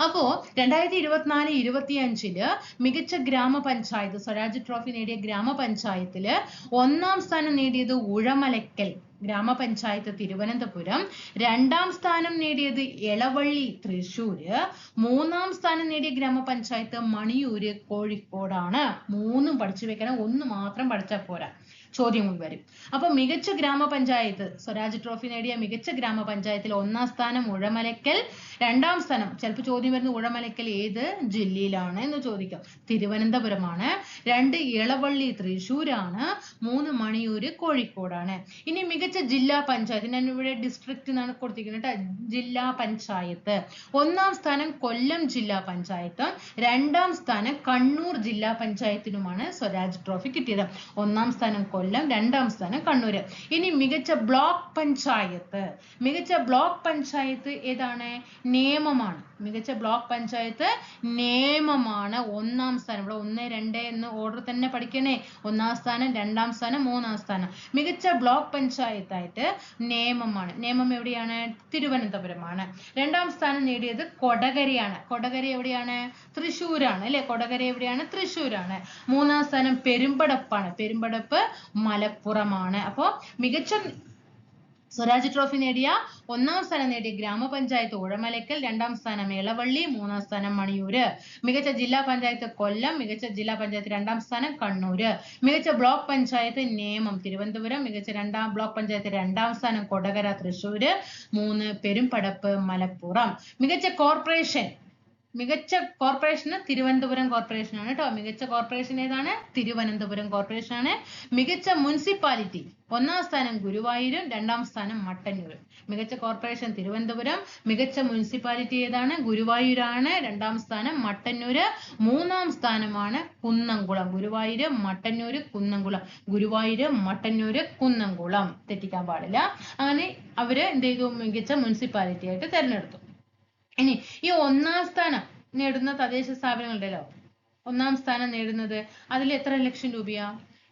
അപ്പോ 2024-25 മികച്ച ഗ്രാമപഞ്ചായത്ത്, സ്വരാജ് ട്രോഫി നേടിയ ഗ്രാമപഞ്ചായത്തില് 1ാം സ്ഥാനം നേടിയത് ഉഴമലക്കൽ ഗ്രാമപഞ്ചായത്ത് തിരുവനന്തപുരം, 2ാം സ്ഥാനം നേടിയത് എളവള്ളി തൃശ്ശൂര്, 3ാം സ്ഥാനം നേടിയ ഗ്രാമപഞ്ചായത്ത് മണിയൂര് കോഴിക്കോടാണ്. 3ഉം പഠിച്ചു വെക്കണം, 1 മാത്രം പഠിച്ചാൽ പോരാ, ചോദ്യങ്ങൾ വരും. അപ്പൊ മികച്ച ഗ്രാമപഞ്ചായത്ത്, സ്വരാജ് ട്രോഫി നേടിയ മികച്ച ഗ്രാമപഞ്ചായത്തിൽ 1ാം സ്ഥാനം ഉഴമലക്കൽ, 2ാം സ്ഥാനം ചിലപ്പോൾ ചോദ്യം വരുന്ന ഉഴമലക്കൽ ഏത് ജില്ലയിലാണ് എന്ന് ചോദിക്കാം. തിരുവനന്തപുരമാണ്. 2 ഇളവള്ളി തൃശ്ശൂരാണ്. 3 മണിയൂര് കോഴിക്കോടാണ്. ഇനി മികച്ച ജില്ലാ പഞ്ചായത്ത്, ഞാൻ ഇവിടെ ഡിസ്ട്രിക്റ്റ് എന്നാണ് കൊടുത്തിരിക്കുന്നത് കേട്ടോ. ജില്ലാ പഞ്ചായത്ത് 1ാം സ്ഥാനം കൊല്ലം ജില്ലാ പഞ്ചായത്തും 2ാം സ്ഥാനം കണ്ണൂർ ജില്ലാ പഞ്ചായത്തിനുമാണ് സ്വരാജ് ട്രോഫി കിട്ടിയത്. 1ാം സ്ഥാനം കൊല്ലം, 2ാം സ്ഥാനം കണ്ണൂര്. ഇനി മികച്ച ബ്ലോക്ക് പഞ്ചായത്ത്, മികച്ച ബ്ലോക്ക് പഞ്ചായത്ത് ഏതാണ്? നേമമാണ്. മികച്ച ബ്ലോക്ക് പഞ്ചായത്ത് നേമമാണ് 1ാം സ്ഥാനം. ഇവിടെ 1, 2 എന്ന് ഓർഡർ തന്നെ പഠിക്കണേ. 1ാം സ്ഥാനം, 2ാം സ്ഥാനം, 3ാം സ്ഥാനം. മികച്ച ബ്ലോക്ക് പഞ്ചായത്തായിട്ട് നേമമാണ്. നേമം എവിടെയാണ്? തിരുവനന്തപുരമാണ്. 2ാം സ്ഥാനം നേടിയത് കൊടകരയാണ്. കൊടകര എവിടെയാണ്? തൃശ്ശൂരാണ് അല്ലെ? കൊടകര എവിടെയാണ്? തൃശ്ശൂരാണ്. 3ാം സ്ഥാനം പെരുമ്പടപ്പാണ്. പെരുമ്പടപ്പ് മലപ്പുറമാണ്. അപ്പോ മികച്ച സ്വരാജ് ട്രോഫി നേടിയ 1ാം സ്ഥാനം നേടിയ ഗ്രാമപഞ്ചായത്ത് ഉഴമലക്കൽ, 2ാം സ്ഥാനം ഇളവള്ളി, 3ാം സ്ഥാനം മണിയൂര്. മികച്ച ജില്ലാ പഞ്ചായത്ത് കൊല്ലം, മികച്ച ജില്ലാ പഞ്ചായത്ത് 2ാം സ്ഥാനം കണ്ണൂര്. മികച്ച ബ്ലോക്ക് പഞ്ചായത്ത് നേമം തിരുവനന്തപുരം, മികച്ച ബ്ലോക്ക് പഞ്ചായത്ത് 2ാം സ്ഥാനം കൊടകര തൃശ്ശൂര്, 3 പെരുമ്പടപ്പ് മലപ്പുറം. മികച്ച കോർപ്പറേഷൻ, മികച്ച കോർപ്പറേഷന് തിരുവനന്തപുരം കോർപ്പറേഷനാണ് കേട്ടോ. മികച്ച കോർപ്പറേഷൻ ഏതാണ്? തിരുവനന്തപുരം കോർപ്പറേഷനാണ്. മികച്ച മുനിസിപ്പാലിറ്റി 1ാം സ്ഥാനം ഗുരുവായൂരും, 2ാം സ്ഥാനം മട്ടന്നൂരും. മികച്ച കോർപ്പറേഷൻ തിരുവനന്തപുരം, മികച്ച മുനിസിപ്പാലിറ്റി ഏതാണ്? ഗുരുവായൂരാണ്, 2ാം സ്ഥാനം മട്ടന്നൂര്, 3ാം സ്ഥാനമാണ് കുന്നംകുളം. ഗുരുവായൂര്, മട്ടന്നൂര്, കുന്നംകുളം. ഗുരുവായൂര്, മട്ടന്നൂര്, കുന്നംകുളം തെറ്റിക്കാൻ പാടില്ല. അങ്ങനെ അവര് എന്ത് ചെയ്തു? മികച്ച മുനിസിപ്പാലിറ്റി ആയിട്ട് തെരഞ്ഞെടുത്തു. ഇനി ഈ 1ാം സ്ഥാനം നേടുന്ന തദ്ദേശ സ്ഥാപനങ്ങളുണ്ടല്ലോ, 1ാം സ്ഥാനം നേടുന്നത് അതിൽ എത്ര ലക്ഷം രൂപയാ?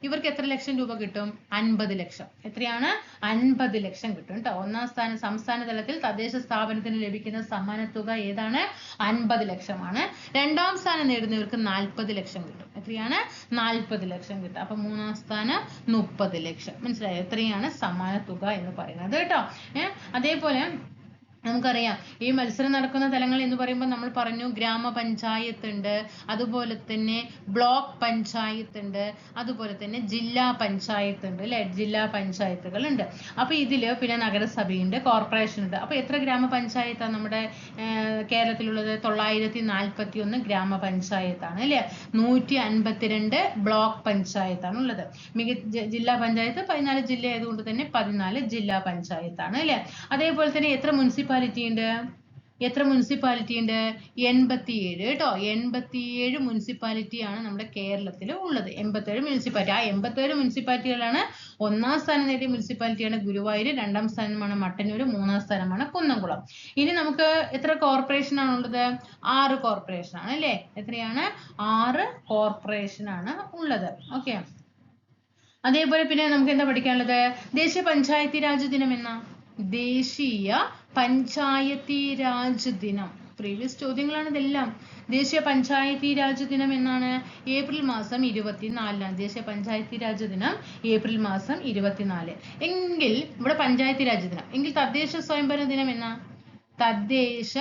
ഇവർക്ക് എത്ര ലക്ഷം രൂപ കിട്ടും? 50 ലക്ഷം. എത്രയാണ്? 50 ലക്ഷം കിട്ടും കേട്ടോ. 1ാം സ്ഥാനം സംസ്ഥാന തലത്തിൽ തദ്ദേശ സ്ഥാപനത്തിന് ലഭിക്കുന്ന സമ്മാന തുക ഏതാണ്? 50 ലക്ഷമാണ്. 2ാം സ്ഥാനം നേടുന്നവർക്ക് 40 ലക്ഷം കിട്ടും. എത്രയാണ്? 40 ലക്ഷം കിട്ടും. അപ്പൊ 3ാം സ്ഥാനം 30 ലക്ഷം. മനസ്സിലായോ? എത്രയാണ് സമ്മാന തുക എന്ന് പറയുന്നത് കേട്ടോ. അതേപോലെ നമുക്കറിയാം ഈ മത്സരം നടക്കുന്ന തലങ്ങൾ എന്ന് പറയുമ്പോൾ നമ്മൾ പറഞ്ഞു ഗ്രാമപഞ്ചായത്ത് ഉണ്ട്, അതുപോലെ തന്നെ ബ്ലോക്ക് പഞ്ചായത്ത് ഉണ്ട്, അതുപോലെ തന്നെ ജില്ലാ പഞ്ചായത്ത് ഉണ്ട് അല്ലെ? ജില്ലാ പഞ്ചായത്തുകൾ ഉണ്ട്. അപ്പൊ ഇതില് പിന്നെ നഗരസഭയുണ്ട്, കോർപ്പറേഷൻ ഉണ്ട്. അപ്പൊ എത്ര ഗ്രാമപഞ്ചായത്താണ് നമ്മുടെ കേരളത്തിലുള്ളത്? 941 ഗ്രാമപഞ്ചായത്താണ് അല്ലെ? 152 ബ്ലോക്ക് പഞ്ചായത്താണ് ഉള്ളത്. ജില്ലാ പഞ്ചായത്ത് 14 ജില്ല ആയതുകൊണ്ട് തന്നെ 14 ജില്ലാ പഞ്ചായത്താണ് അല്ലെ? അതേപോലെ തന്നെ എത്ര മുനിസിപ്പാലിറ്റി ഉണ്ട്? എത്ര മുനിസിപ്പാലിറ്റി ഉണ്ട്? 87 കേട്ടോ. 87 മുനിസിപ്പാലിറ്റി ആണ് നമ്മുടെ കേരളത്തിൽ ഉള്ളത്. 87 മുനിസിപ്പാലിറ്റി. ആ 87 മുനിസിപ്പാലിറ്റികളാണ് 1ാം സ്ഥാനം നേടിയ മുനിസിപ്പാലിറ്റിയാണ് ഗുരുവായൂർ, 2ാം സ്ഥാനമാണ് മട്ടന്നൂർ, 3ാം സ്ഥാനമാണ് കുന്നംകുളം. ഇനി നമുക്ക് എത്ര കോർപ്പറേഷൻ ആണുള്ളത്? 6 കോർപ്പറേഷൻ ആണ് അല്ലേ? എത്രയാണ്? 6 കോർപ്പറേഷൻ ആണ് ഉള്ളത്. ഓക്കെ. അതേപോലെ പിന്നെ നമുക്ക് എന്താ പഠിക്കാനുള്ളത്? ദേശീയ പഞ്ചായത്തി രാജ് ദിനം എന്നാ? ദേശീയ പഞ്ചായത്തി രാജ് ദിനം. പ്രീവിയസ് ചോദ്യങ്ങളാണ് ഇതെല്ലാം. ദേശീയ പഞ്ചായത്തി രാജ് ദിനം എന്നാണ്? ഏപ്രിൽ മാസം 24. ദേശീയ പഞ്ചായത്തി രാജ് ദിനം ഏപ്രിൽ മാസം 24. എങ്കിൽ ഇവിടെ പഞ്ചായത്തി രാജ് ദിനം. എങ്കിൽ തദ്ദേശ സ്വയംഭരണ ദിനം എന്നാ? തദ്ദേശ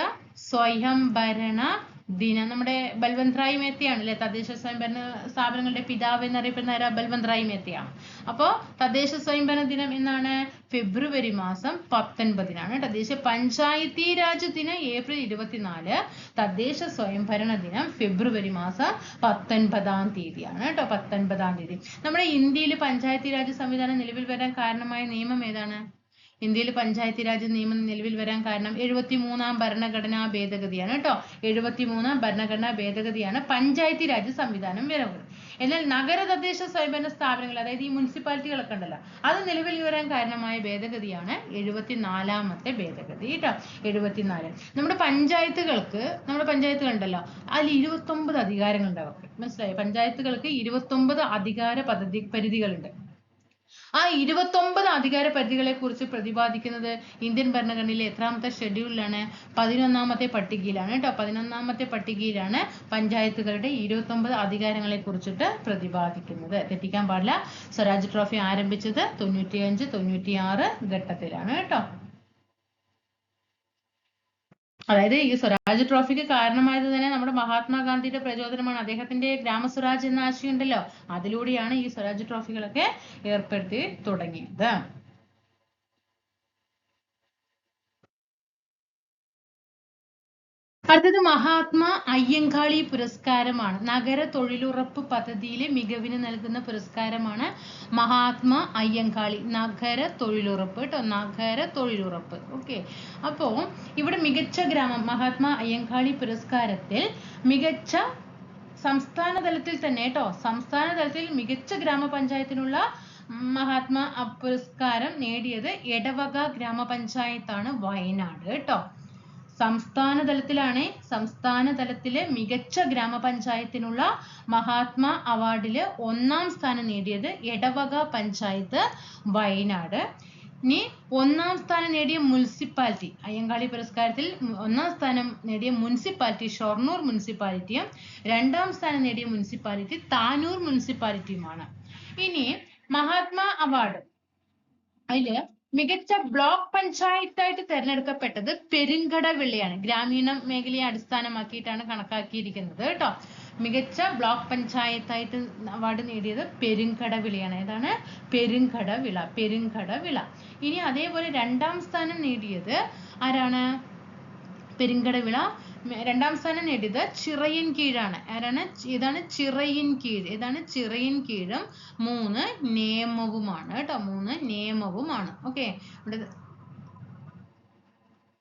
സ്വയംഭരണ ദിനം നമ്മുടെ ബൽവന്ത് റായ് മേത്തയാണ് അല്ലെ തദ്ദേശ സ്വയംഭരണ സ്ഥാപനങ്ങളുടെ പിതാവ് എന്നറിയപ്പെടുന്ന ആരാ? ബൽവന്ത് റായ് മേത്തയാണ്. അപ്പോ തദ്ദേശ സ്വയംഭരണ ദിനം എന്നാണ് ഫെബ്രുവരി മാസം 19-നാണ്. തദ്ദേശ പഞ്ചായത്തി രാജ് ദിനം ഏപ്രിൽ 24. തദ്ദേശ സ്വയംഭരണ ദിനം ഫെബ്രുവരി മാസം 19-ാം തീയതിയാണ് കേട്ടോ. 19-ാം തീയതി. നമ്മുടെ ഇന്ത്യയിൽ പഞ്ചായത്തി രാജ് സംവിധാനം നിലവിൽ വരാൻ കാരണമായ നിയമം ഏതാണ്? ഇന്ത്യയിൽ പഞ്ചായത്തി രാജ് നിയമം നിലവിൽ വരാൻ കാരണം 73-ാം ഭരണഘടനാ ഭേദഗതിയാണ് കേട്ടോ. 73-ാം ഭരണഘടനാ ഭേദഗതിയാണ് പഞ്ചായത്തി രാജ് സംവിധാനം വരുന്നത്. എന്നാൽ നഗര തദ്ദേശ സ്വയംഭരണ സ്ഥാപനങ്ങൾ, അതായത് ഈ മുനിസിപ്പാലിറ്റികളൊക്കെ ഉണ്ടല്ലോ, അത് നിലവിൽ വരാൻ കാരണമായ ഭേദഗതിയാണ് 74-ാമത്തെ ഭേദഗതി കേട്ടോ. 74. നമ്മുടെ പഞ്ചായത്തുകളുണ്ടല്ലോ, അതിൽ 29 അധികാരങ്ങളുണ്ട് അവർക്ക്. മനസ്സിലായോ? പഞ്ചായത്തുകൾക്ക് 29 അധികാര പരിധികളുണ്ട്. ആ 29 അധികാര പരിധികളെ കുറിച്ച് പ്രതിപാദിക്കുന്നത് ഇന്ത്യൻ ഭരണഘടനയിലെ എത്രാമത്തെ ഷെഡ്യൂളിലാണ്? 11-ാമത്തെ പട്ടികയിലാണ് കേട്ടോ. 11-ാമത്തെ പട്ടികയിലാണ് പഞ്ചായത്തുകളുടെ 29 അധികാരങ്ങളെ കുറിച്ചിട്ട് പ്രതിപാദിക്കുന്നത്. തെറ്റിക്കാൻ പാടില്ല. സ്വരാജ് ട്രോഫി ആരംഭിച്ചത് 95-96 ഘട്ടത്തിലാണ് കേട്ടോ. അതായത് ഈ സ്വരാജ് ട്രോഫിക്ക് കാരണമായത് തന്നെ നമ്മുടെ മഹാത്മാഗാന്ധിയുടെ പ്രചോദനമാണ്. അദ്ദേഹത്തിന്റെ ഗ്രാമസ്വരാജ് എന്ന ആശയം ഉണ്ടല്ലോ, അതിലൂടെയാണ് ഈ സ്വരാജ് ട്രോഫികളൊക്കെ ഏർപ്പെടുത്തി തുടങ്ങിയത്. അടുത്തത് മഹാത്മാ അയ്യങ്കാളി പുരസ്കാരമാണ്. നഗര തൊഴിലുറപ്പ് പദ്ധതിയിലെ മികവിന് നൽകുന്ന പുരസ്കാരമാണ് മഹാത്മാ അയ്യങ്കാളി. നഗര തൊഴിലുറപ്പ് കേട്ടോ. നഗര തൊഴിലുറപ്പ്. ഓക്കെ. അപ്പോ ഇവിടെ മികച്ച ഗ്രാമം മഹാത്മാ അയ്യങ്കാളി പുരസ്കാരത്തിൽ മികച്ച സംസ്ഥാന തലത്തിൽ തന്നെ കേട്ടോ, സംസ്ഥാന തലത്തിൽ മികച്ച ഗ്രാമപഞ്ചായത്തിനുള്ള മഹാത്മാ പുരസ്കാരം നേടിയത് എടവക ഗ്രാമപഞ്ചായത്താണ്, വയനാട് കേട്ടോ. സംസ്ഥാന തലത്തിലെ മികച്ച ഗ്രാമപഞ്ചായത്തിനുള്ള മഹാത്മാ അവാർഡില് 1-ാം സ്ഥാനം നേടിയത് എടവക പഞ്ചായത്ത്, വയനാട്. ഇനി 1-ാം സ്ഥാനം നേടിയ മുനിസിപ്പാലിറ്റി, അയ്യങ്കാളി പുരസ്കാരത്തിൽ 1-ാം സ്ഥാനം നേടിയ മുനിസിപ്പാലിറ്റി ഷൊർണൂർ മുനിസിപ്പാലിറ്റിയും 2-ാം സ്ഥാനം നേടിയ മുനിസിപ്പാലിറ്റി താനൂർ മുനിസിപ്പാലിറ്റിയുമാണ്. ഇനി മഹാത്മാ അവാർഡ് അതില് മികച്ച ബ്ലോക്ക് പഞ്ചായത്തായിട്ട് തെരഞ്ഞെടുക്കപ്പെട്ടത് പെരുങ്കടവിളയാണ്. ഗ്രാമീണ മേഖലയെ അടിസ്ഥാനമാക്കിയിട്ടാണ് കണക്കാക്കിയിരിക്കുന്നത് കേട്ടോ. മികച്ച ബ്ലോക്ക് പഞ്ചായത്തായിട്ട് അവാർഡ് നേടിയത് പെരുങ്കടവിളയാണ്. ഏതാണ്? പെരുങ്കടവിള. ഇനി അതേപോലെ 2-ാം സ്ഥാനം നേടിയത് ആരാണ്? പെരുങ്കടവിള. 2-ാം സ്ഥാനം നേടിയത് ചിറയിൻകീഴാണ്. ആരാണ്? ഇതാണ് ചിറയിൻകീഴ്. ഏതാണ്? ചിറയിൻകീഴും 3 നേമവുമാണ് കേട്ടോ. 3 നേമവുമാണ്. ഓക്കെ. ഇവിടെ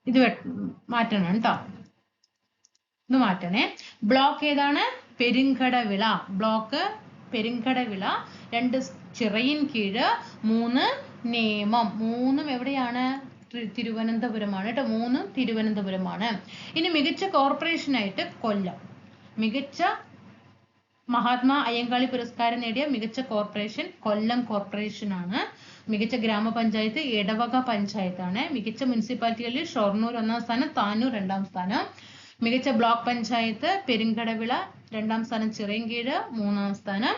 ഇത് മാറ്റണം കേട്ടോ. ഇത് മാറ്റണേ. ബ്ലോക്ക് ഏതാണ്? പെരുങ്കടവിള. ബ്ലോക്ക് പെരുങ്കടവിള. 2 ചിറയിൻകീഴ്, 3 നേമം. 3ഉം എവിടെയാണ്? തിരുവനന്തപുരമാണ് കേട്ടോ. 3ഉം തിരുവനന്തപുരമാണ്. ഇനി മികച്ച കോർപ്പറേഷനായിട്ട് കൊല്ലം. മികച്ച മഹാത്മാ അയ്യങ്കാളി പുരസ്കാരം നേടിയ മികച്ച കോർപ്പറേഷൻ കൊല്ലം കോർപ്പറേഷൻ ആണ്. മികച്ച ഗ്രാമപഞ്ചായത്ത് എടവക പഞ്ചായത്താണ്. മികച്ച മുനിസിപ്പാലിറ്റികളിൽ ഷൊർണൂർ 1-ാം സ്ഥാനം, താനൂർ 2-ാം സ്ഥാനം. മികച്ച ബ്ലോക്ക് പഞ്ചായത്ത് പെരുങ്കടവിള, 2-ാം സ്ഥാനം ചിറയിൻകീഴ്, 3-ാം സ്ഥാനം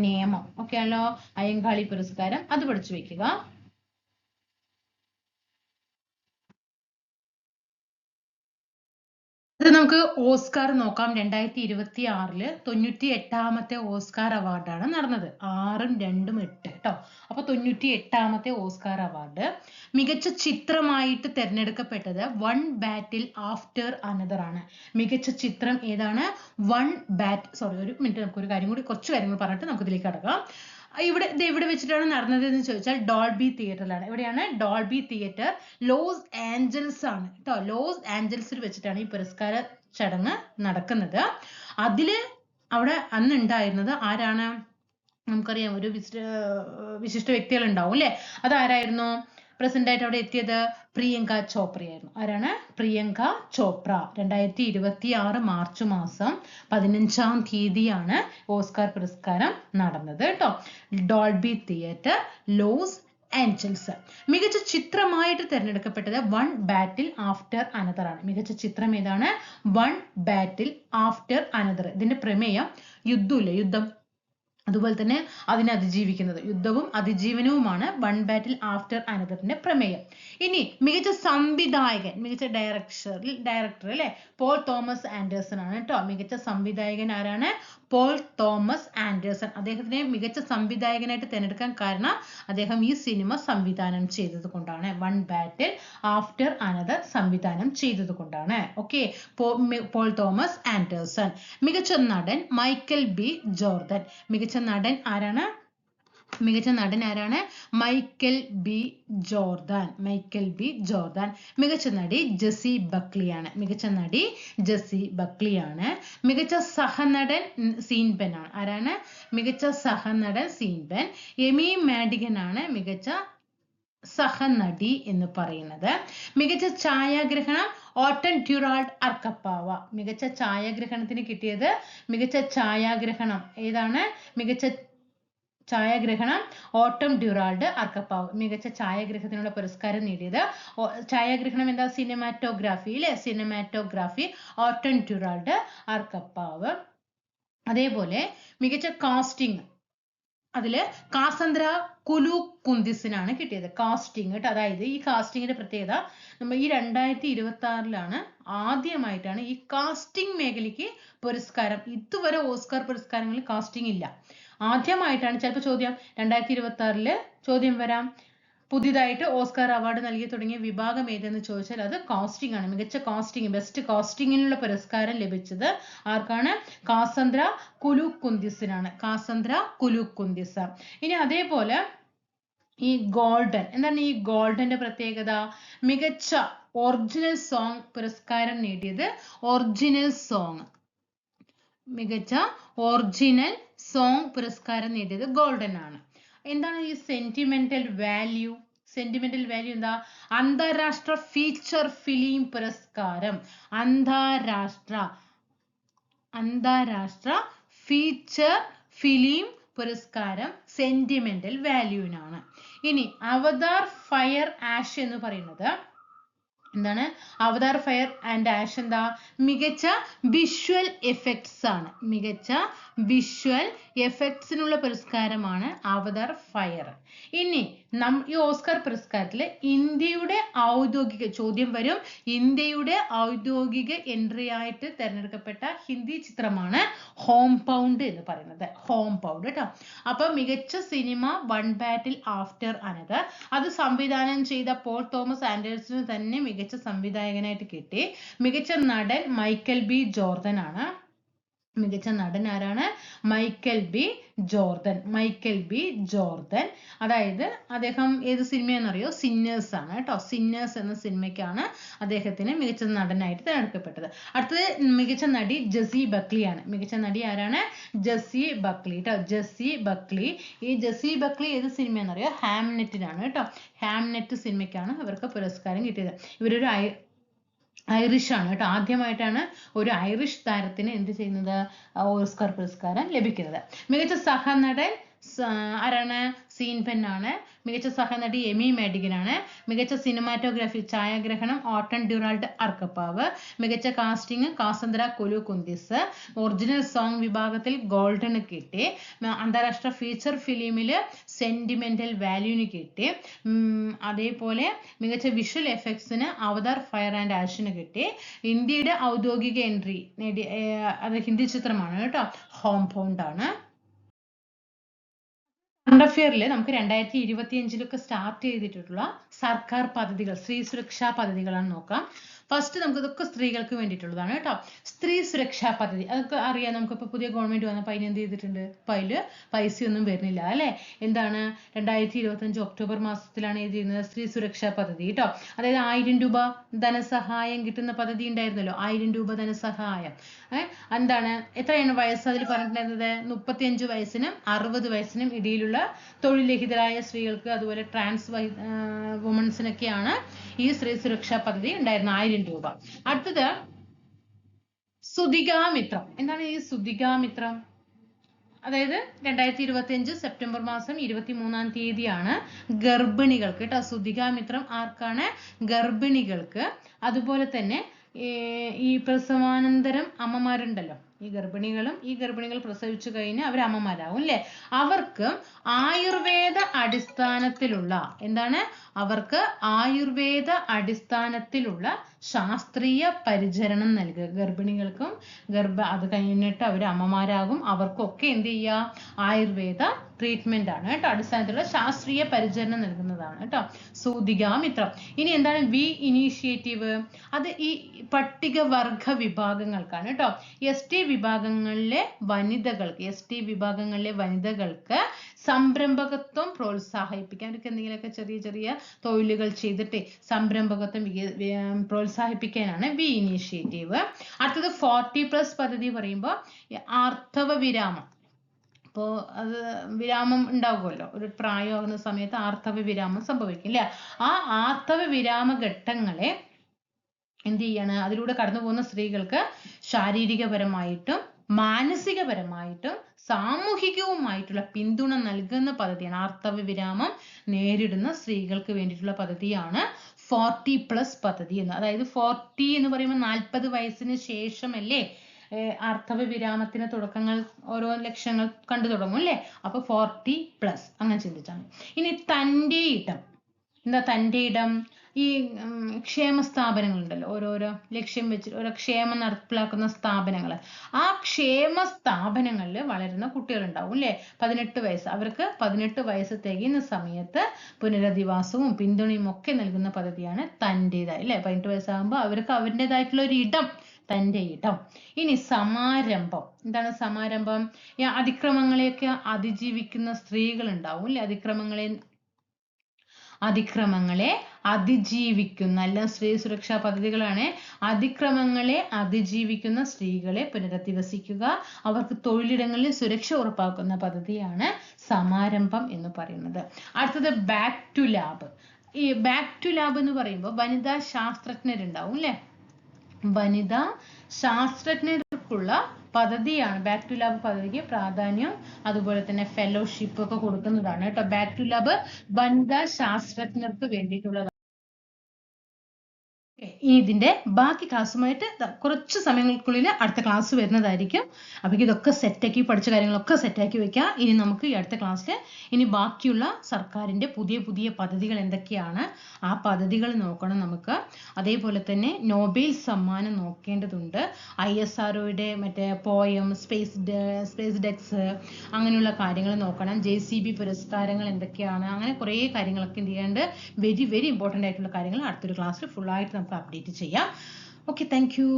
നേമം. ഓക്കെ ആണല്ലോ അയ്യങ്കാളി പുരസ്കാരം. അത് പഠിച്ചു വെക്കുക. അത് നമുക്ക് ഓസ്കാർ നോക്കാം. 2026 98-ാമത്തെ ഓസ്കാർ അവാർഡാണ് നടന്നത്. 6ഉം 2ഉം 8 കേട്ടോ. അപ്പൊ 98-ാമത്തെ ഓസ്കാർ അവാർഡ് മികച്ച ചിത്രമായിട്ട് തെരഞ്ഞെടുക്കപ്പെട്ടത് വൺ ബാറ്റിൽ ആഫ്റ്റർ അനദർ ആണ്. മികച്ച ചിത്രം ഏതാണ്? ഒരു മിനിറ്റ്, നമുക്ക് കുറച്ച് കാര്യങ്ങൾ പറഞ്ഞിട്ട് നമുക്ക് ഇതിലേക്ക് കടക്കാം. എവിടെ വെച്ചിട്ടാണ് നടന്നത് എന്ന് ചോദിച്ചാൽ ഡോൾബി തിയേറ്ററിലാണ്. എവിടെയാണ്? ഡോൾബി തിയേറ്റർ, ലോസ് ആഞ്ചൽസ് ആണ് കേട്ടോ. ലോസ് ആഞ്ചൽസിൽ വെച്ചിട്ടാണ് ഈ പുരസ്കാര ചടങ്ങ് നടക്കുന്നത്. അവിടെ അന്ന് ഉണ്ടായിരുന്നത് ആരാണ്? നമുക്കറിയാം, ഒരു വിശിഷ്ട വ്യക്തികൾ ഉണ്ടാവും അല്ലെ. അതാരായിരുന്നു? പ്രസന്റ് ആയിട്ട് അവിടെ എത്തിയത് പ്രിയങ്ക ചോപ്രയായിരുന്നു. ആരാണ്? പ്രിയങ്ക ചോപ്ര. 2026 മാർച്ച് മാസം 15-ാം തീയതിയാണ് ഓസ്കാർ പുരസ്കാരം നടന്നത് കേട്ടോ. Dolby theatre, Los Angeles. മികച്ച ചിത്രമായിട്ട് തിരഞ്ഞെടുക്കപ്പെട്ടത് വൺ ബാറ്റിൽ ആഫ്റ്റർ അനദർ ആണ്. മികച്ച ചിത്രം ഏതാണ്? വൺ ബാറ്റിൽ ആഫ്റ്റർ അനദർ. ഇതിന്റെ പ്രമേയം യുദ്ധം അതുപോലെ തന്നെ അതിനെ അതിജീവിക്കുന്നത്. യുദ്ധവും അതിജീവനവുമാണ് വൺ ബാറ്റിൽ ആഫ്റ്റർ അനദറിന്റെ പ്രമേയം. ഇനി മികച്ച സംവിധായകൻ, മികച്ച ഡയറക്ടർ അല്ലെ, പോൾ തോമസ് ആൻഡേഴ്സൺ ആണ് കേട്ടോ. മികച്ച സംവിധായകൻ ആരാണ്? Paul Thomas Anderson. അദ്ദേഹത്തിനെ മികച്ച സംവിധായകനായിട്ട് തിരഞ്ഞെടുക്കാൻ കാരണം അദ്ദേഹം ഈ സിനിമ സംവിധാനം ചെയ്തത് കൊണ്ടാണ്. വൺ ബാറ്റിൽ ആഫ്റ്റർ അനദർ സംവിധാനം ചെയ്തത് കൊണ്ടാണ്. Okay, Paul Thomas Anderson. മികച്ച നടൻ മൈക്കൽ ബി ജോർദൻ. മികച്ച നടൻ ആരാണ്? Michael B Jordan. മികച്ച നടി ജെസ്സി ബക്ലിയാണ്. മികച്ച സഹനടൻ സീൻ പെൻ ആണ്. ആരാണ്? മികച്ച സഹനടൻ സീൻ പെൻ. എമി മാഡിഗൻ ആണ് മികച്ച സഹനടി എന്ന് പറയുന്നത്. മികച്ച ഛായാഗ്രഹണം ഓട്ടൻ ഡ്യൂറാൾഡ് അർക്കപ്പാവ. മികച്ച ഛായാഗ്രഹണത്തിന് കിട്ടിയത്, മികച്ച ഛായാഗ്രഹണം ഏതാണ്? മികച്ച ഛായാഗ്രഹണം ഓട്ടം ഡ്യൂറാൾഡ് അർക്കപ്പാവ്. മികച്ച ഛായാഗ്രഹത്തിനുള്ള പുരസ്കാരം നേടിയത്, ഛായാഗ്രഹണം എന്താ? സിനിമാറ്റോഗ്രാഫി അല്ലെ, സിനിമാറ്റോഗ്രാഫി ഓട്ടം ഡ്യൂറാൾഡ് അർക്കപ്പാവ്. അതേപോലെ മികച്ച കാസ്റ്റിംഗ് അതില് കാസന്ദ്ര കുലുക്കുന്തിസിനാണ് കിട്ടിയത്. കാസ്റ്റിംഗ് കേട്ടോ. അതായത് ഈ കാസ്റ്റിംഗിന്റെ പ്രത്യേകത, നമ്മൾ ഈ 2026 ആദ്യമായിട്ടാണ് ഈ കാസ്റ്റിംഗ് മേഖലയ്ക്ക് പുരസ്കാരം. ഇതുവരെ ഓസ്കാർ പുരസ്കാരങ്ങളിൽ കാസ്റ്റിംഗ് ഇല്ല. ആദ്യമായിട്ടാണ്. ചിലപ്പോൾ ചോദ്യം 2026 ചോദ്യം വരാം, പുതിയതായിട്ട് ഓസ്കാർ അവാർഡ് നൽകി തുടങ്ങിയ വിഭാഗം ഏതെന്ന് ചോദിച്ചാൽ അത് കാസ്റ്റിംഗ് ആണ്. മികച്ച കാസ്റ്റിംഗ്, ബെസ്റ്റ് കാസ്റ്റിംഗിനുള്ള പുരസ്കാരം ലഭിച്ചത് ആർക്കാണ്? കാസന്ദ്ര കുലുക്കുന്തിസിനാണ്. ഇനി അതേപോലെ ഈ ഗോൾഡൻ, എന്താണ് ഈ ഗോൾഡന്റെ പ്രത്യേകത? മികച്ച ഒറിജിനൽ സോങ് പുരസ്കാരം നേടിയത്, മികച്ച ഒറിജിനൽ സോങ് പുരസ്കാരം നേടിയത് ഗോൾഡൻ ആണ്. എന്താണ് ഈ സെന്റിമെന്റൽ വാല്യൂ? എന്താ? അന്താരാഷ്ട്ര ഫീച്ചർ ഫിലിം പുരസ്കാരം. അന്താരാഷ്ട്ര ഫീച്ചർ ഫിലിം പുരസ്കാരം സെന്റിമെന്റൽ വാല്യൂവിനാണ്. ഇനി അവതാർ ഫയർ ആഷ് എന്ന് പറയുന്നത് എന്താണ്? അവതാർ ഫയർ ആൻഡ് ആഷ് എന്താ? മികച്ച വിഷ്വൽ എഫക്ട്സ് ആണ്. എഫക്ട്സിനുള്ള പുരസ്കാരമാണ് അവതാർ ഫയർ. ഇനി ഈ ഓസ്കാർ പുരസ്കാരത്തില് ഇന്ത്യയുടെ ഔദ്യോഗിക, ചോദ്യം വരും, ഇന്ത്യയുടെ ഔദ്യോഗിക എൻട്രി ആയിട്ട് തിരഞ്ഞെടുക്കപ്പെട്ട ഹിന്ദി ചിത്രമാണ് ഹോം പൗണ്ട് എന്ന് പറയുന്നത്. കേട്ടോ. അപ്പൊ മികച്ച സിനിമ വൺ ബാറ്റിൽ ആഫ്റ്റർ അനദർ, അത് സംവിധാനം ചെയ്ത പോൾ തോമസ് ആൻഡേഴ്സന് തന്നെ മികച്ച സംവിധായകനായിട്ട് കിട്ടി. മികച്ച നടൻ മൈക്കൽ ബി ജോർദൻ ആണ്. മികച്ച നടൻ ആരാണ്? Michael B Jordan. അതായത് അദ്ദേഹം ഏത് സിനിമയെന്നറിയോ? സിന്നേഴ്സ് ആണ് കേട്ടോ. സിന്നേഴ്സ് എന്ന സിനിമയ്ക്കാണ് അദ്ദേഹത്തിന് മികച്ച നടനായിട്ട് തിരഞ്ഞെടുക്കപ്പെട്ടത്. അടുത്തത് മികച്ച നടി ജെസ്സി ബക്ലി ആണ്. മികച്ച നടി ആരാണ്? ജെസ്സി ബക്ലി കേട്ടോ. ഈ ജെസ്സി ബക്ലി ഏത് സിനിമയെന്നറിയോ? ഹാംനെറ്റിനാണ് കേട്ടോ. ഹാംനെറ്റ് സിനിമയ്ക്കാണ് ഇവർക്ക് പുരസ്കാരം കിട്ടിയത്. ഇവരൊരു ഐറിഷ് ആണ് കേട്ടോ. ആദ്യമായിട്ടാണ് ഒരു ഐറിഷ് താരത്തിന് എന്ത് ചെയ്യുന്നത്? ഓസ്കാർ പുരസ്കാരം ലഭിക്കുന്നത്. മികച്ച സഹനടൻ ആരാണ്? സീൻ പെൻ ആണ്. മികച്ച സഹനടി എമി മാഡിഗൻ ആണ്. മികച്ച സിനിമാറ്റോഗ്രാഫി ഛായാഗ്രഹണം ഓട്ടൻ ഡ്യൂറാൾഡ് അർക്കപ്പാവ്. മികച്ച കാസ്റ്റിംഗ് കാസന്ദ്ര കുലുക്കുന്തിസ്. ഒറിജിനൽ സോങ് വിഭാഗത്തിൽ ഗോൾഡന് കിട്ടി. അന്താരാഷ്ട്ര ഫീച്ചർ ഫിലിമില് സെന്റിമെന്റൽ വാല്യൂന് കിട്ടി. അതേപോലെ മികച്ച വിഷ്വൽ എഫക്ട്സിന് അവതാർ ഫയർ ആൻഡ് ആഷിന് കിട്ടി. ഇന്ത്യയുടെ ഔദ്യോഗിക എൻട്രി നേടി, അത് ഹിന്ദി ചിത്രമാണ് കേട്ടോ. ഹോം പൗണ്ട് ആണ്. കറണ്ട് അഫെയറിൽ നമുക്ക് 2025 സ്റ്റാർട്ട് ചെയ്തിട്ടുള്ള സർക്കാർ പദ്ധതികൾ, സ്ത്രീ സുരക്ഷാ പദ്ധതികളാണ് നോക്കാം. ഫസ്റ്റ് നമുക്ക് ഇതൊക്കെ സ്ത്രീകൾക്ക് വേണ്ടിയിട്ടുള്ളതാണ് കേട്ടോ. സ്ത്രീ സുരക്ഷാ പദ്ധതി അതൊക്കെ അറിയാം. നമുക്കിപ്പോൾ പുതിയ ഗവൺമെന്റ് വന്നപ്പോൾ അതിന് എന്ത് ചെയ്തിട്ടുണ്ട്? ഇപ്പം അതിൽ പൈസയൊന്നും വരുന്നില്ല അല്ലേ? എന്താണ്? 2025 ഒക്ടോബർ മാസത്തിലാണ് ഇത് ചെയ്യുന്നത്, സ്ത്രീ സുരക്ഷാ പദ്ധതി കേട്ടോ. അതായത് 1000 രൂപ ധനസഹായം കിട്ടുന്ന പദ്ധതി ഉണ്ടായിരുന്നല്ലോ, 1000 രൂപ ധനസഹായം. എന്താണ്, എത്രയാണ് വയസ്സ് അതിൽ പറഞ്ഞിട്ടുണ്ടായിരുന്നത്? 35 വയസ്സിനും 60 വയസ്സിനും ഇടയിലുള്ള തൊഴിൽരഹിതരായ സ്ത്രീകൾക്ക്, അതുപോലെ ട്രാൻസ് വുമൻസിനൊക്കെയാണ് ഈ സ്ത്രീ സുരക്ഷാ പദ്ധതി ഉണ്ടായിരുന്നത്, 1000 രൂപ. അടുത്തത് സുതികാമിത്രം. എന്താണ് ഈ സുതികാമിത്രം? അതായത് 2025 സെപ്റ്റംബർ മാസം 23-ാം തീയതിയാണ് ഗർഭിണികൾക്ക് കേട്ടോ. സുതികാമിത്രം ആർക്കാണ്? ഗർഭിണികൾക്ക്. അതുപോലെ തന്നെ ഈ പ്രസവാനന്തരം അമ്മമാരുണ്ടല്ലോ, ഈ ഗർഭിണികൾ പ്രസവിച്ചു കഴിഞ്ഞാൽ അവർ അമ്മമാരാകും അല്ലേ? അവർക്ക് ആയുർവേദ അടിസ്ഥാനത്തിലുള്ള അവർക്ക് ആയുർവേദ അടിസ്ഥാനത്തിലുള്ള ശാസ്ത്രീയ പരിചരണം നൽകുക. ഗർഭിണികൾക്കും അത് കഴിഞ്ഞിട്ട് അവർ അമ്മമാരാകും. അവർക്കൊക്കെ എന്ത് ചെയ്യുക? ആയുർവേദ ട്രീറ്റ്മെന്റ് ആണ് കേട്ടോ. അടിസ്ഥാനത്തിലുള്ള ശാസ്ത്രീയ പരിചരണം നൽകുന്നതാണ് കേട്ടോ. സൂതികാമിത്രം. ഇനി എന്താണ് വി ഇനീഷ്യേറ്റീവ്? അത് ഈ പട്ടികവർഗ വിഭാഗങ്ങൾക്കാണ് കേട്ടോ. എസ് ടി വിഭാഗങ്ങളിലെ വനിതകൾക്ക് സംരംഭകത്വം പ്രോത്സാഹിപ്പിക്കാൻ, അവർക്ക് എന്തെങ്കിലുമൊക്കെ ചെറിയ ചെറിയ തൊഴിലുകൾ ചെയ്തിട്ട് സംരംഭകത്വം പ്രോത്സാഹിപ്പിക്കാനാണ് വി ഇനീഷ്യേറ്റീവ്. അടുത്തത് 40+ പദ്ധതി പറയുമ്പോൾ ആർത്തവ വിരാമം. അപ്പോൾ അത് വിരാമം ഉണ്ടാവുമല്ലോ, ഒരു പ്രായമാകുന്ന സമയത്ത് ആർത്തവ വിരാമം സംഭവിക്കും അല്ലേ? ആ ആർത്തവ വിരാമ ഘട്ടങ്ങളെ എന്ത് ചെയ്യാണ്? അതിലൂടെ കടന്നു പോകുന്ന സ്ത്രീകൾക്ക് ശാരീരികപരമായിട്ടും മാനസികപരമായിട്ടും സാമൂഹികവുമായിട്ടുള്ള പിന്തുണ നൽകുന്ന പദ്ധതിയാണ്. ആർത്തവ വിരാമം നേരിടുന്ന സ്ത്രീകൾക്ക് വേണ്ടിയിട്ടുള്ള പദ്ധതിയാണ് 40+ പദ്ധതി എന്ന്. അതായത് 40 എന്ന് പറയുമ്പോൾ 40 വയസ്സിന് ശേഷമല്ലേ ആർത്തവ വിരാമത്തിന് തുടക്കങ്ങൾ, ഓരോ ലക്ഷങ്ങൾ കണ്ടു തുടങ്ങും അല്ലേ? അപ്പൊ 40+ അങ്ങനെ ചിന്തിച്ചാൽ മതി. ഇനി തൻ്റെ ഇടം. തൻ്റെ ഇടം? ഈ ക്ഷേമ സ്ഥാപനങ്ങൾ ഉണ്ടല്ലോ, ഓരോരോ ലക്ഷ്യം വെച്ച് ഓരോ ക്ഷേമം നടപ്പിലാക്കുന്ന സ്ഥാപനങ്ങൾ. ആ ക്ഷേമ സ്ഥാപനങ്ങളിൽ വളരുന്ന കുട്ടികളുണ്ടാവും അല്ലേ? 18 വയസ്സ്. അവർക്ക് 18 വയസ്സ് തികയുന്ന സമയത്ത് പുനരധിവാസവും പിന്തുണയും ഒക്കെ നൽകുന്ന പദ്ധതിയാണ് തൻ്റെതായി അല്ലേ? 18 വയസ്സാകുമ്പോൾ അവർക്ക് അവരുടേതായിട്ടുള്ള ഒരു ഇടം, തൻ്റെ ഇടം. ഇനി സമാരംഭം. എന്താണ് സമാരംഭം? ഈ അതിക്രമങ്ങളെയൊക്കെ അതിജീവിക്കുന്ന സ്ത്രീകൾ ഉണ്ടാവും അല്ലേ? അതിക്രമങ്ങളെ അതിജീവിക്കുന്ന എല്ലാം സ്ത്രീ സുരക്ഷാ പദ്ധതികളാണ്. അതിക്രമങ്ങളെ അതിജീവിക്കുന്ന സ്ത്രീകളെ പുനരധിവസിക്കുക, അവർക്ക് തൊഴിലിടങ്ങളിൽ സുരക്ഷ ഉറപ്പാക്കുന്ന പദ്ധതിയാണ് സമാരംഭം എന്ന് പറയുന്നത്. അടുത്തത് ബാക്ക് ടു ലാബ്. ഈ ബാക്ക് ടു ലാബ് എന്ന് പറയുമ്പോൾ വനിതാ ശാസ്ത്രജ്ഞരുണ്ടാവും അല്ലേ? വനിതാ ശാസ്ത്രജ്ഞർക്കുള്ള പദ്ധതിയാണ്. ബാക്ക് ടു ലാബ് പദ്ധതിക്ക് പ്രാധാന്യം, അതുപോലെ തന്നെ ഫെലോഷിപ്പ് ഒക്കെ കൊടുക്കുന്നതാണ് കേട്ടോ. ബാക്ക് ടു ലാബ് വനിതാ ശാസ്ത്രജ്ഞർക്ക് വേണ്ടിയിട്ടുള്ളതാണ്. ഇതിന്റെ ബാക്കി ക്ലാസ്സുമായിട്ട് കുറച്ച് സമയങ്ങൾക്കുള്ളിൽ അടുത്ത ക്ലാസ് വരുന്നതായിരിക്കും. അപ്പൊ ഇതൊക്കെ സെറ്റാക്കി, പഠിച്ച കാര്യങ്ങളൊക്കെ സെറ്റാക്കി വെക്കാം. ഇനി നമുക്ക് ഈ അടുത്ത ക്ലാസ്സിൽ ഇനി ബാക്കിയുള്ള സർക്കാരിന്റെ പുതിയ പുതിയ പദ്ധതികൾ എന്തൊക്കെയാണ്, ആ പദ്ധതികൾ നോക്കണം നമുക്ക്. അതേപോലെ തന്നെ നൊബേൽ സമ്മാനം നോക്കേണ്ടതുണ്ട്. ISROയുടെ മറ്റേ പോയം, സ്പേസ് ഡെക്സ് അങ്ങനെയുള്ള കാര്യങ്ങൾ നോക്കണം. JCB പുരസ്കാരങ്ങൾ എന്തൊക്കെയാണ്, അങ്ങനെ കുറേ കാര്യങ്ങളൊക്കെ എന്ത് ചെയ്യാണ്ട് വെരി വെരി ഇമ്പോർട്ടൻ്റ് ആയിട്ടുള്ള കാര്യങ്ങൾ അടുത്തൊരു ക്ലാസ്സിൽ ഫുള്ളായിട്ട് നമുക്ക് അപ്ഡേറ്റ് ചെയ്യാം. Okay, thank you.